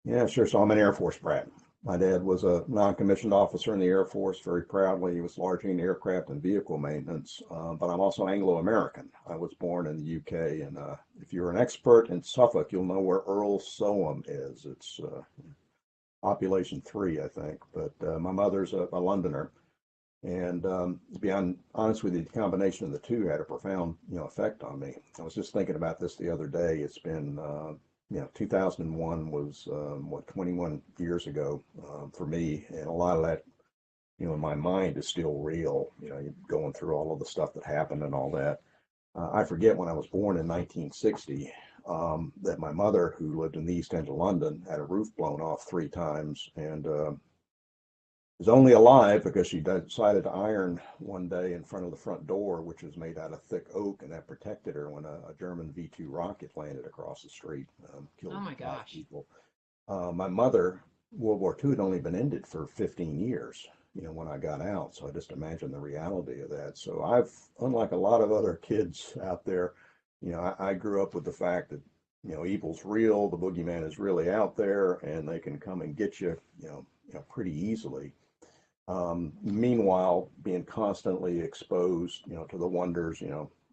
Yeah, sure. So I'm an Air Force brat. My dad was a non-commissioned officer in the Air Force, very proudly. He was largely in aircraft and vehicle maintenance, but I'm also Anglo-American. I was born in the UK, and if you're an expert in Suffolk, you'll know where Earl Soham is. It's population 3, I think, but my mother's a Londoner. And to be honest with you, the combination of the two had a profound, you know, effect on me. I was just thinking about this the other day. It's been 2001 was 21 years ago for me, and a lot of that, you know, in my mind is still real. You know, you're going through all of the stuff that happened and all that. I forget when I was born in 1960 that my mother, who lived in the East End of London, had a roof blown off 3 times, and was only alive because she decided to iron one day in front of the front door, which was made out of thick oak, and that protected her when a German V-2 rocket landed across the street, killed 5 people. My mother, World War II had only been ended for 15 years, you know, when I got out. So I just imagine the reality of that. So I've, unlike a lot of other kids out there, you know, I grew up with the fact that evil's real, the boogeyman is really out there, and they can come and get you, pretty easily. Meanwhile, being constantly exposed, to the wonders,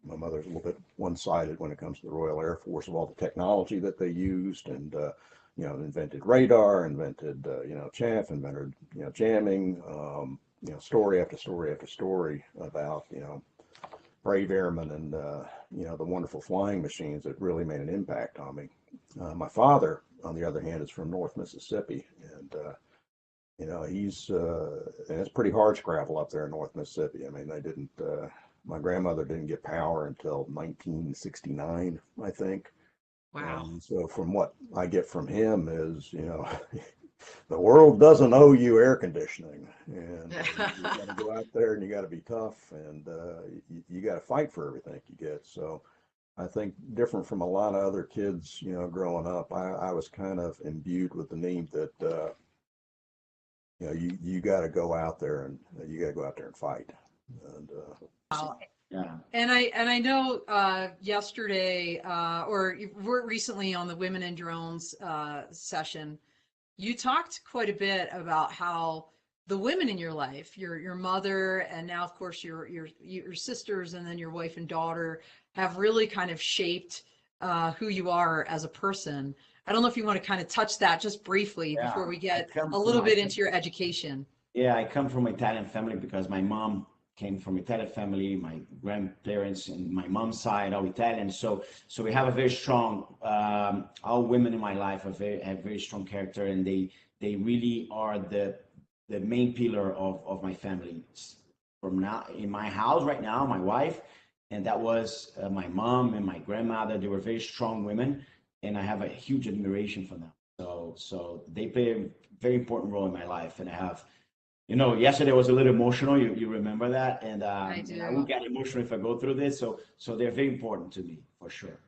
my mother's a little bit one-sided when it comes to the Royal Air Force, of all the technology that they used, and invented radar, invented chaff, invented jamming, story after story after story about brave airmen and the wonderful flying machines that really made an impact on me. My father, on the other hand, is from North Mississippi, and and it's pretty hard scrabble up there in North Mississippi. I mean, they didn't. My grandmother didn't get power until 1969, I think. Wow. So from what I get from him is, the world doesn't owe you air conditioning, and you got to go out there and you got to be tough, and you got to fight for everything you get. So I think different from a lot of other kids, growing up, I was kind of imbued with the need that, you got to go out there and fight. And, Yeah. And I know yesterday or recently on the Women in Drones session, you talked quite a bit about how the women in your life, your mother, and now of course your sisters, and then your wife and daughter, have really kind of shaped who you are as a person. I don't know if you want to kind of touch that just briefly before we get a little bit into your education. Yeah, I come from an Italian family because my mom came from Italian family. My grandparents and my mom's side are Italian, so we have a very strong. All women in my life have very strong character, and they really are the main pillar of my family. From now in my house right now, my wife, and that was my mom and my grandmother. They were very strong women, and I have a huge admiration for them. So they play a very important role in my life, and I have. Yesterday was a little emotional. You remember that, and I do. I will get emotional if I go through this. So they're very important to me for sure.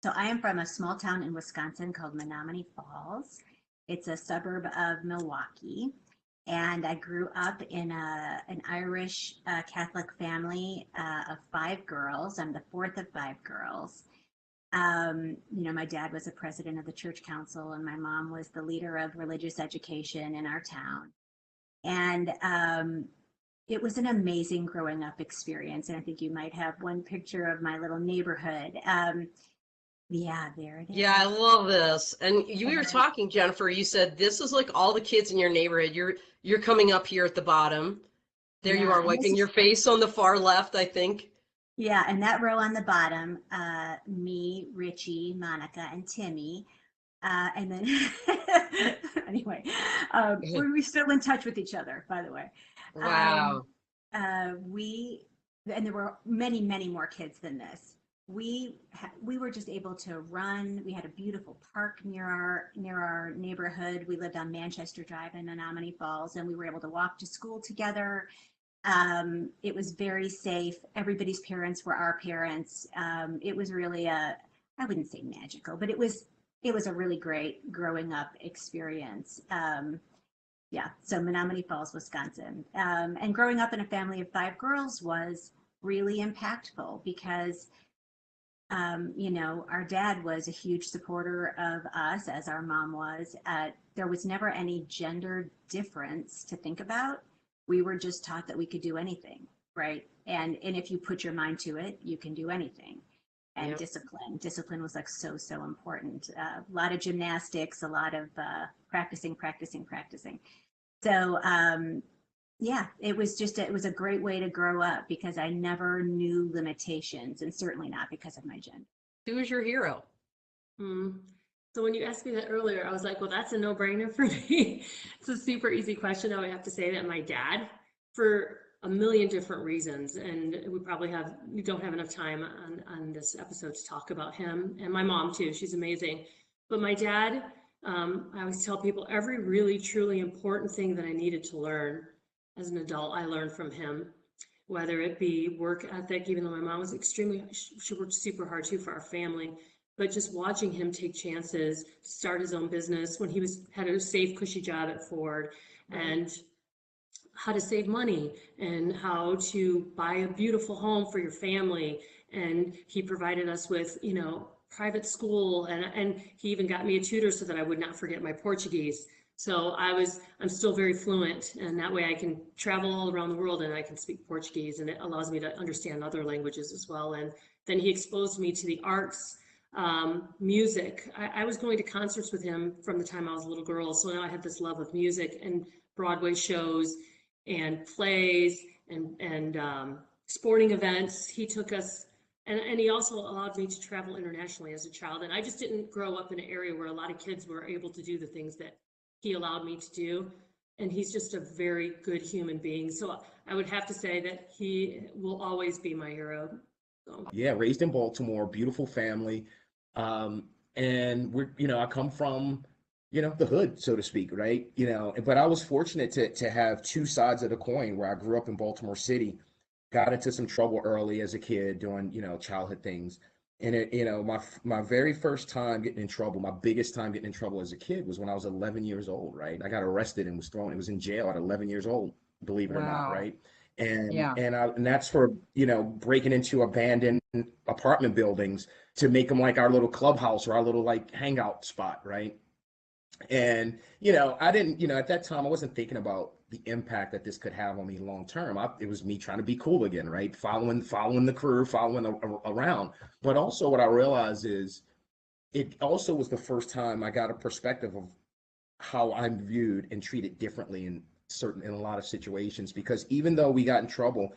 So I am from a small town in Wisconsin called Menomonee Falls. It's a suburb of Milwaukee, and I grew up in an Irish Catholic family of 5 girls. I'm the 4th of 5 girls. My dad was a president of the church council, and my mom was the leader of religious education in our town. And it was an amazing growing up experience. And I think you might have one picture of my little neighborhood. Yeah, there it is. Yeah, I love this. And you were talking, Jennifer, you said this is like all the kids in your neighborhood. You're coming up here at the bottom. There you are, wiping your face on the far left, I think. Yeah, and that row on the bottom, me, Richie, Monica, and Timmy. And then anyway, we're still in touch with each other, by the way. Wow. And there were many, many more kids than this. We were just able to run. We had a beautiful park near our neighborhood. We lived on Manchester Drive in Menomonee Falls, and we were able to walk to school together. It was very safe. Everybody's parents were our parents. It was really I wouldn't say magical, but it was a really great growing up experience. So Menomonee Falls, Wisconsin. And growing up in a family of 5 girls was really impactful because, our dad was a huge supporter of us, as our mom was. There was never any gender difference to think about. We were just taught that we could do anything, right? And if you put your mind to it, you can do anything. And Yep. discipline was like so important. A lot of gymnastics, a lot of practicing. So it was a great way to grow up because I never knew limitations, and certainly not because of my gender. Who is your hero? So when you asked me that earlier, I was like, well, that's a no-brainer for me. It's a super easy question. I would have to say that my dad, for a million different reasons, and we don't have enough time on this episode to talk about him, and my mom too. She's amazing. But my dad, I always tell people every really truly important thing that I needed to learn as an adult, I learned from him, whether it be work ethic, even though my mom was she worked super hard too for our family, but just watching him take chances, start his own business when he had a safe, cushy job at Ford, and how to save money and how to buy a beautiful home for your family. And he provided us with, private school, and he even got me a tutor so that I would not forget my Portuguese. So I'm still very fluent, and that way I can travel all around the world and I can speak Portuguese, and it allows me to understand other languages as well. And then he exposed me to the arts, music. I was going to concerts with him from the time I was a little girl, so now I have this love of music and Broadway shows and plays and sporting events. He took us, and he also allowed me to travel internationally as a child. And I just didn't grow up in an area where a lot of kids were able to do the things that he allowed me to do. And he's just a very good human being. So I would have to say that he will always be my hero. So. Yeah, raised in Baltimore, beautiful family. And I come from, the hood, so to speak, right? But I was fortunate to have two sides of the coin, where I grew up in Baltimore City, got into some trouble early as a kid doing, childhood things. And my very first time getting in trouble, my biggest time getting in trouble as a kid was when I was 11 years old, right? I got arrested and was in jail at 11 years old, believe it or not, right? And that's for, breaking into abandoned apartment buildings to make them like our little clubhouse or our little like hangout spot, right? And, I didn't, at that time, I wasn't thinking about the impact that this could have on me long term. It was me trying to be cool again, right? Following the crew, following around. But also what I realized is it also was the first time I got a perspective of how I'm viewed and treated differently in a lot of situations. Because even though we got in trouble,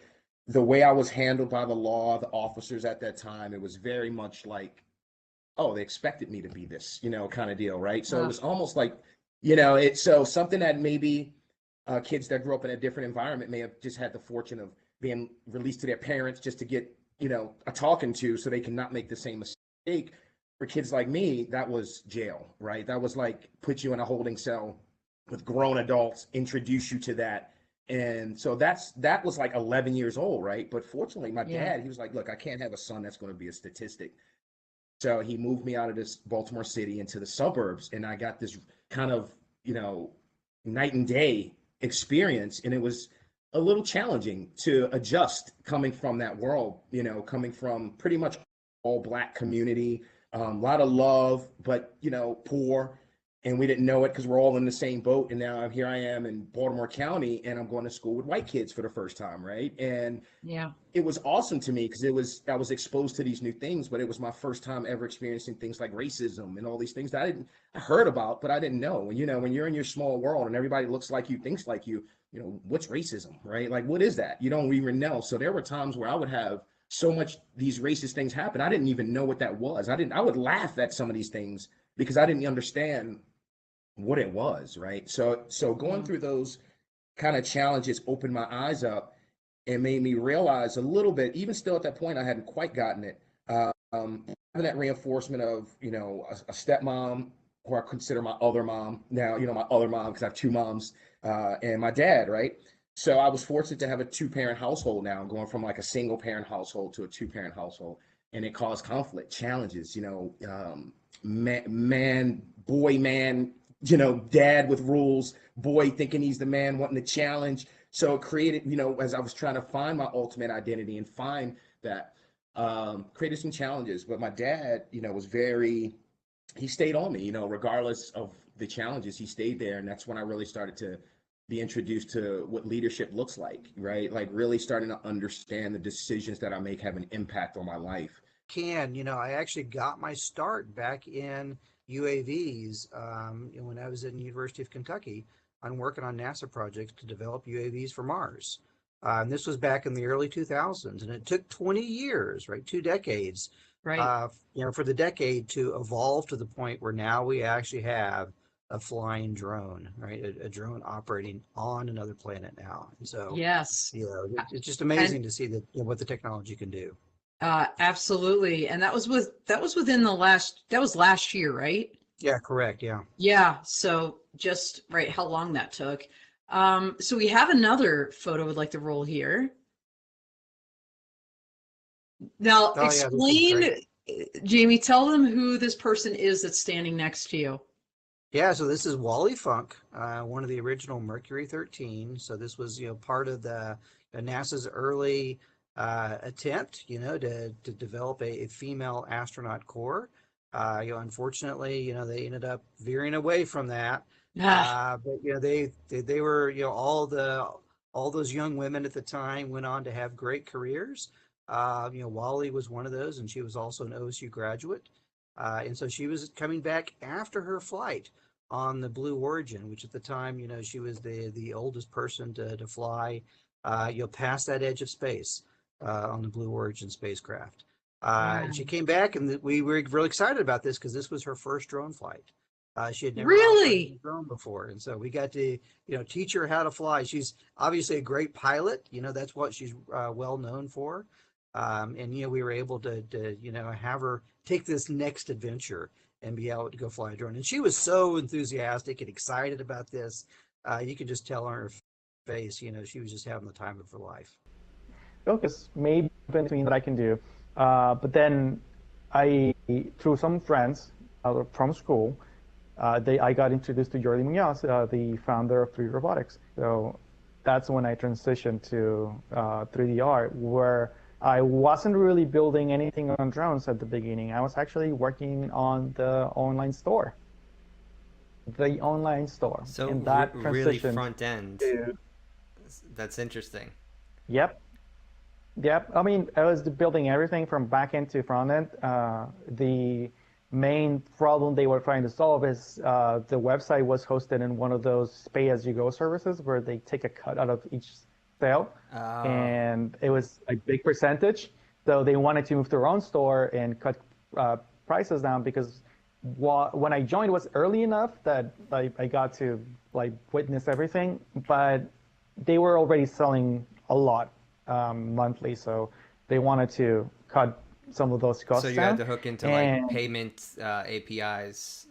the way I was handled by the law, the officers at that time, it was very much like, oh, they expected me to be this, kind of deal, right? So it was almost like, so something that maybe kids that grew up in a different environment may have just had the fortune of being released to their parents just to get, a talking to so they can not make the same mistake. For kids like me, that was jail, right? That was like put you in a holding cell with grown adults, introduce you to that. And so that was like 11 years old, right? But fortunately, my dad, he was like, look, I can't have a son that's going to be a statistic. So he moved me out of this Baltimore City into the suburbs, and I got this kind of, night and day experience. And it was a little challenging to adjust coming from that world, coming from pretty much all Black community, a lot of love, but, poor. And we didn't know it because we're all in the same boat. And now here I am in Baltimore County, and I'm going to school with white kids for the first time, right? And it was awesome to me because I was exposed to these new things, but it was my first time ever experiencing things like racism and all these things that I heard about, but I didn't know. And when you're in your small world and everybody looks like you, thinks like you, what's racism, right? Like, what is that? You don't even know. So there were times where I would have so much these racist things happen, I didn't even know what that was. I would laugh at some of these things because I didn't understand what it was, right? So going through those kind of challenges opened my eyes up and made me realize a little bit, even still at that point, I hadn't quite gotten it. Having that reinforcement of, a stepmom, who I consider my other mom now, my other mom, because I have two moms, and my dad, right? So I was fortunate to have a two-parent household now, going from like a single-parent household to a two-parent household. And it caused conflict, challenges, man, dad with rules, boy thinking he's the man wanting to challenge. So it created, as I was trying to find my ultimate identity and find that, created some challenges. But my dad, he stayed on me, regardless of the challenges, he stayed there. And that's when I really started to be introduced to what leadership looks like, right? Like really starting to understand the decisions that I make have an impact on my life. I actually got my start back in UAVs when I was in the University of Kentucky on working on NASA projects to develop UAVs for Mars. And this was back in the early 2000s, and it took 20 years, right? 2 decades, right? For the decade to evolve to the point where now we actually have a flying drone, right? A drone operating on another planet now. And so, yes, it's just amazing to see what the technology can do. Absolutely. And that was within that was last year, right? Yeah, correct. Yeah. Yeah. So just right, how long that took. So we have another photo we'd like to roll here. Now explain, Jamie, tell them who this person is that's standing next to you. Yeah, so this is Wally Funk, one of the original Mercury 13. So this was, part of the NASA's early attempt, to develop a female astronaut corps. Unfortunately, they ended up veering away from that. Ah, But they were, all those young women at the time went on to have great careers. Wally was one of those, and she was also an OSU graduate. And so she was coming back after her flight on the Blue Origin, which at the time, she was the oldest person to fly, past that edge of space on the Blue Origin spacecraft. And she came back, and we were really excited about this because this was her first drone flight. She had never operated really? a drone before, and so we got to, teach her how to fly. She's obviously a great pilot. That's what she's well known for. And we were able to have her take this next adventure and be able to go fly a drone. And she was so enthusiastic and excited about this. You could just tell on her face, she was just having the time of her life. Focus maybe between that I can do. But then through some friends from school, I got introduced to Jordi Munoz, the founder of 3D Robotics. So that's when I transitioned to 3D art, where I wasn't really building anything on drones at the beginning. I was actually working on the online store. So and that really transition front end. That's interesting. Yep. I mean, I was building everything from back end to front end. The main problem they were trying to solve is the website was hosted in one of those pay-as-you-go services where they take a cut out of each sale, and it was a big percentage. So they wanted to move to their own store and cut prices down, because when I joined, it was early enough that I got to witness everything, but they were already selling a lot monthly, so they wanted to cut some of those costs So you down. had to hook into payment APIs,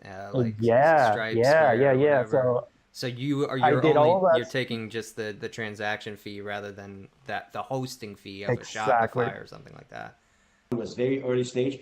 Yeah. Stripe, Square, whatever. So you're taking just the transaction fee rather than the hosting fee of a Shopify or something like that. It was very early stage.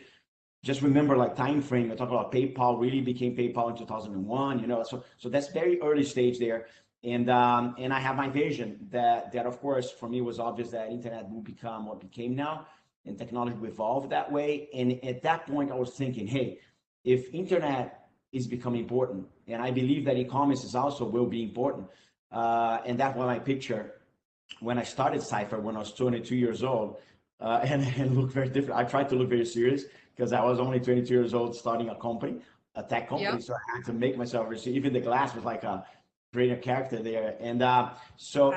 Just remember, time frame. I talk about PayPal really became PayPal in 2001. So that's very early stage there. And I have my vision that of course for me was obvious that internet will become what became now, and technology will evolve that way. And at that point, I was thinking, hey, if internet is becoming important, and I believe that e-commerce is also will be important, and that was my picture when I started Cypher when I was 22 years old, and look very different. I tried to look very serious because I was only 22 years old starting a company, a tech company. Yep. So I had to make myself very serious. Even the glass was like a greater character there. And so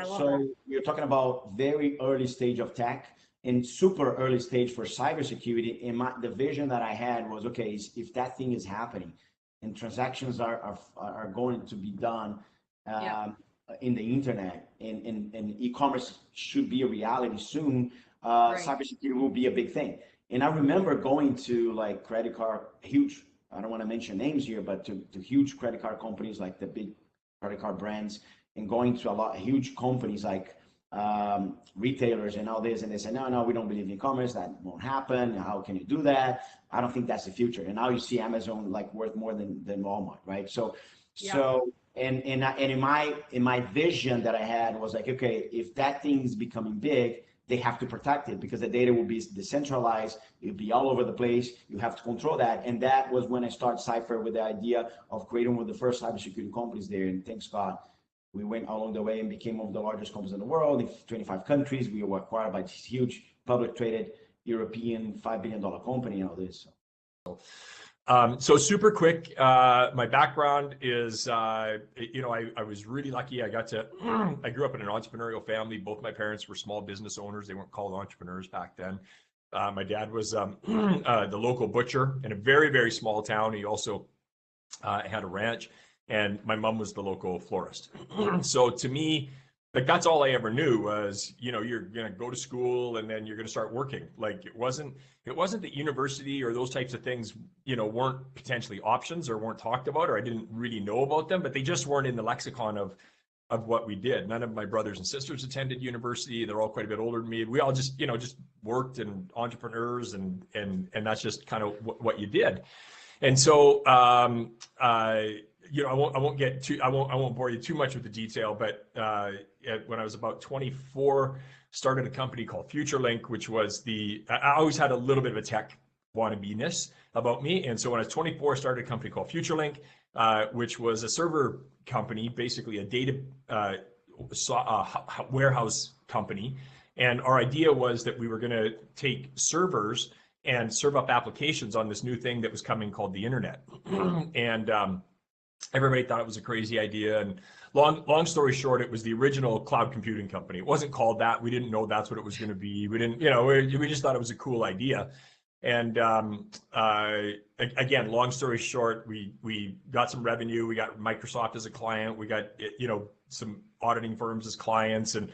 we're talking about very early stage of tech and super early stage for cybersecurity. And the vision that I had was, okay, if that thing is happening and transactions are going to be done in the internet, and e-commerce should be a reality soon, cybersecurity will be a big thing. And I remember going to credit card, huge, I don't want to mention names here, but to huge credit card companies, like the big credit card brands, and going to a lot of huge companies like retailers and all this, and they say, no, we don't believe in e-commerce, that won't happen, how can you do that? I don't think that's the future. And now you see Amazon worth more than Walmart, right? So and in my vision that I had was okay, if that thing is becoming big, they have to protect it because the data will be decentralized, it'll be all over the place, you have to control that. And that was when I started Cypher with the idea of creating one of the first cybersecurity companies there. And thanks God, we went along the way and became one of the largest companies in the world in 25 countries. We were acquired by this huge public traded European $5 billion company and all this. So super quick, my background is, I was really lucky. I grew up in an entrepreneurial family. Both my parents were small business owners. They weren't called entrepreneurs back then. My dad was the local butcher in a very, very small town. He also had a ranch, and my mom was the local florist. So to me, that's all I ever knew was, you're going to go to school and then you're going to start working. It wasn't that university or those types of things, weren't potentially options or weren't talked about, or I didn't really know about them, but they just weren't in the lexicon of what we did. None of my brothers and sisters attended university. They're all quite a bit older than me. We all just worked and entrepreneurs and that's just kind of what you did. And so, I won't bore you too much with the detail, but when I was about 24, started a company called FutureLink, which was I always had a little bit of a tech wannabe-ness about me. And so when I was 24, I started a company called FutureLink, which was a server company, basically a data warehouse company. And our idea was that we were going to take servers and serve up applications on this new thing that was coming called the internet. And everybody thought it was a crazy idea. And long story short, it was the original cloud computing company. It wasn't called that. We didn't know that's what it was going to be. We didn't, we just thought it was a cool idea. And again, long story short, we got some revenue. We got Microsoft as a client. We got some auditing firms as clients, and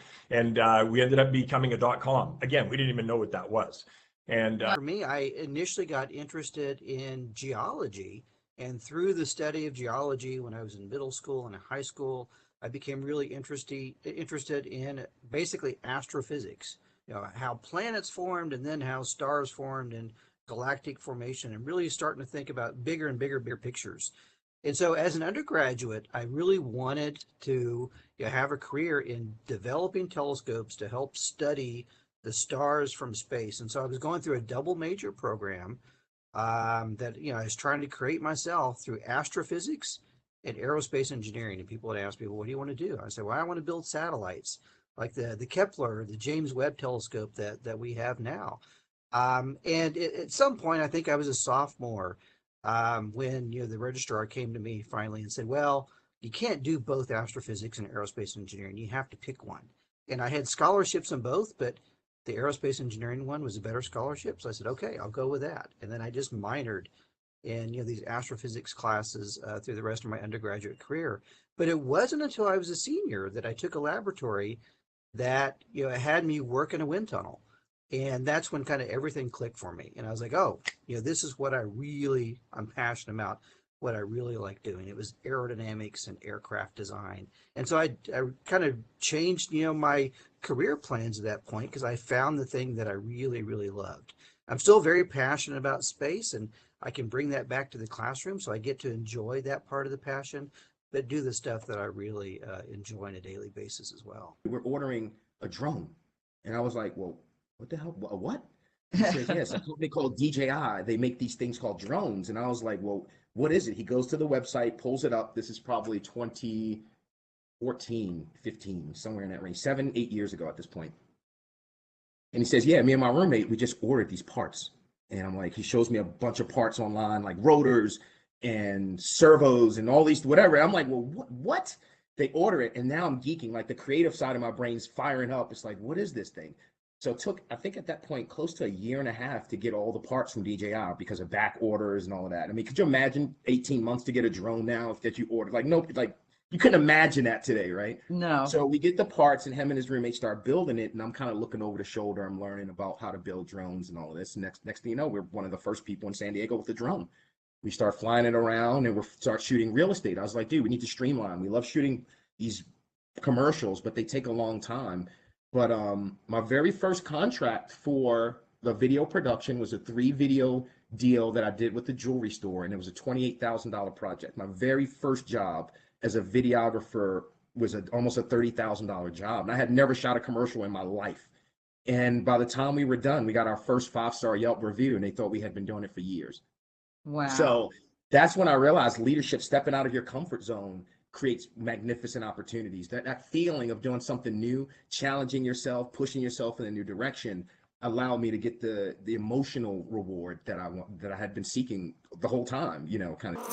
we ended up becoming a .com. Again, we didn't even know what that was. And for me, I initially got interested in geology, and through the study of geology when I was in middle school and in high school, I became really interested in basically astrophysics. How planets formed and then how stars formed and galactic formation, and really starting to think about bigger and bigger pictures. And so as an undergraduate, I really wanted to have a career in developing telescopes to help study the stars from space. And so I was going through a double major program that I was trying to create myself through astrophysics and aerospace engineering. And people would ask me, well, what do you want to do? I said, well, I want to build satellites like the Kepler, the James Webb telescope that we have now. And at some point, I think I was a sophomore when the registrar came to me finally and said, well, you can't do both astrophysics and aerospace engineering. You have to pick one. And I had scholarships in both, but the aerospace engineering one was a better scholarship. So I said, okay, I'll go with that. And then I just minored in these astrophysics classes through the rest of my undergraduate career. But it wasn't until I was a senior that I took a laboratory that had me work in a wind tunnel. And that's when kind of everything clicked for me. And I was like, oh, this is what I'm passionate about, what I really like doing. It was aerodynamics and aircraft design. And so I kind of changed, my career plans at that point because I found the thing that I really, really loved. I'm still very passionate about space, and I can bring that back to the classroom. So I get to enjoy that part of the passion, but do the stuff that I really enjoy on a daily basis as well. We're ordering a drone. And I was like, well, what the hell? What? He says, yes, a company called DJI. They make these things called drones. And I was like, well, what is it? He goes to the website, pulls it up. This is probably 2014, 15, somewhere in that range, 7-8 years ago at this point. And he says, yeah, me and my roommate, we just ordered these parts. And I'm like, he shows me a bunch of parts online, like rotors and servos and all these, whatever. I'm like, well, what? They order it. And now I'm geeking, like the creative side of my brain's firing up. It's like, what is this thing? So it took, I think at that point, close to 1.5 years to get all the parts from DJI because of back orders and all of that. I mean, could you imagine 18 months to get a drone now that you ordered? Like, nope, like you couldn't imagine that today, right? No. So we get the parts and him and his roommate start building it. And I'm kind of looking over the shoulder. I'm learning about how to build drones and all of this. Next thing you know, we're one of the first people in San Diego with a drone. We start flying it around and we start shooting real estate. I was like, dude, we need to streamline. We love shooting these commercials, but they take a long time. But my very first contract for the video production was a 3-video deal that I did with the jewelry store, and it was a $28,000 project. My very first job as a videographer was almost a $30,000 job, and I had never shot a commercial in my life. And by the time we were done, we got our first 5-star Yelp review, and they thought we had been doing it for years. Wow. So that's when I realized leadership, stepping out of your comfort zone, creates magnificent opportunities. That feeling of doing something new, challenging yourself, pushing yourself in a new direction, allowed me to get the emotional reward that I had been seeking the whole time, kind of.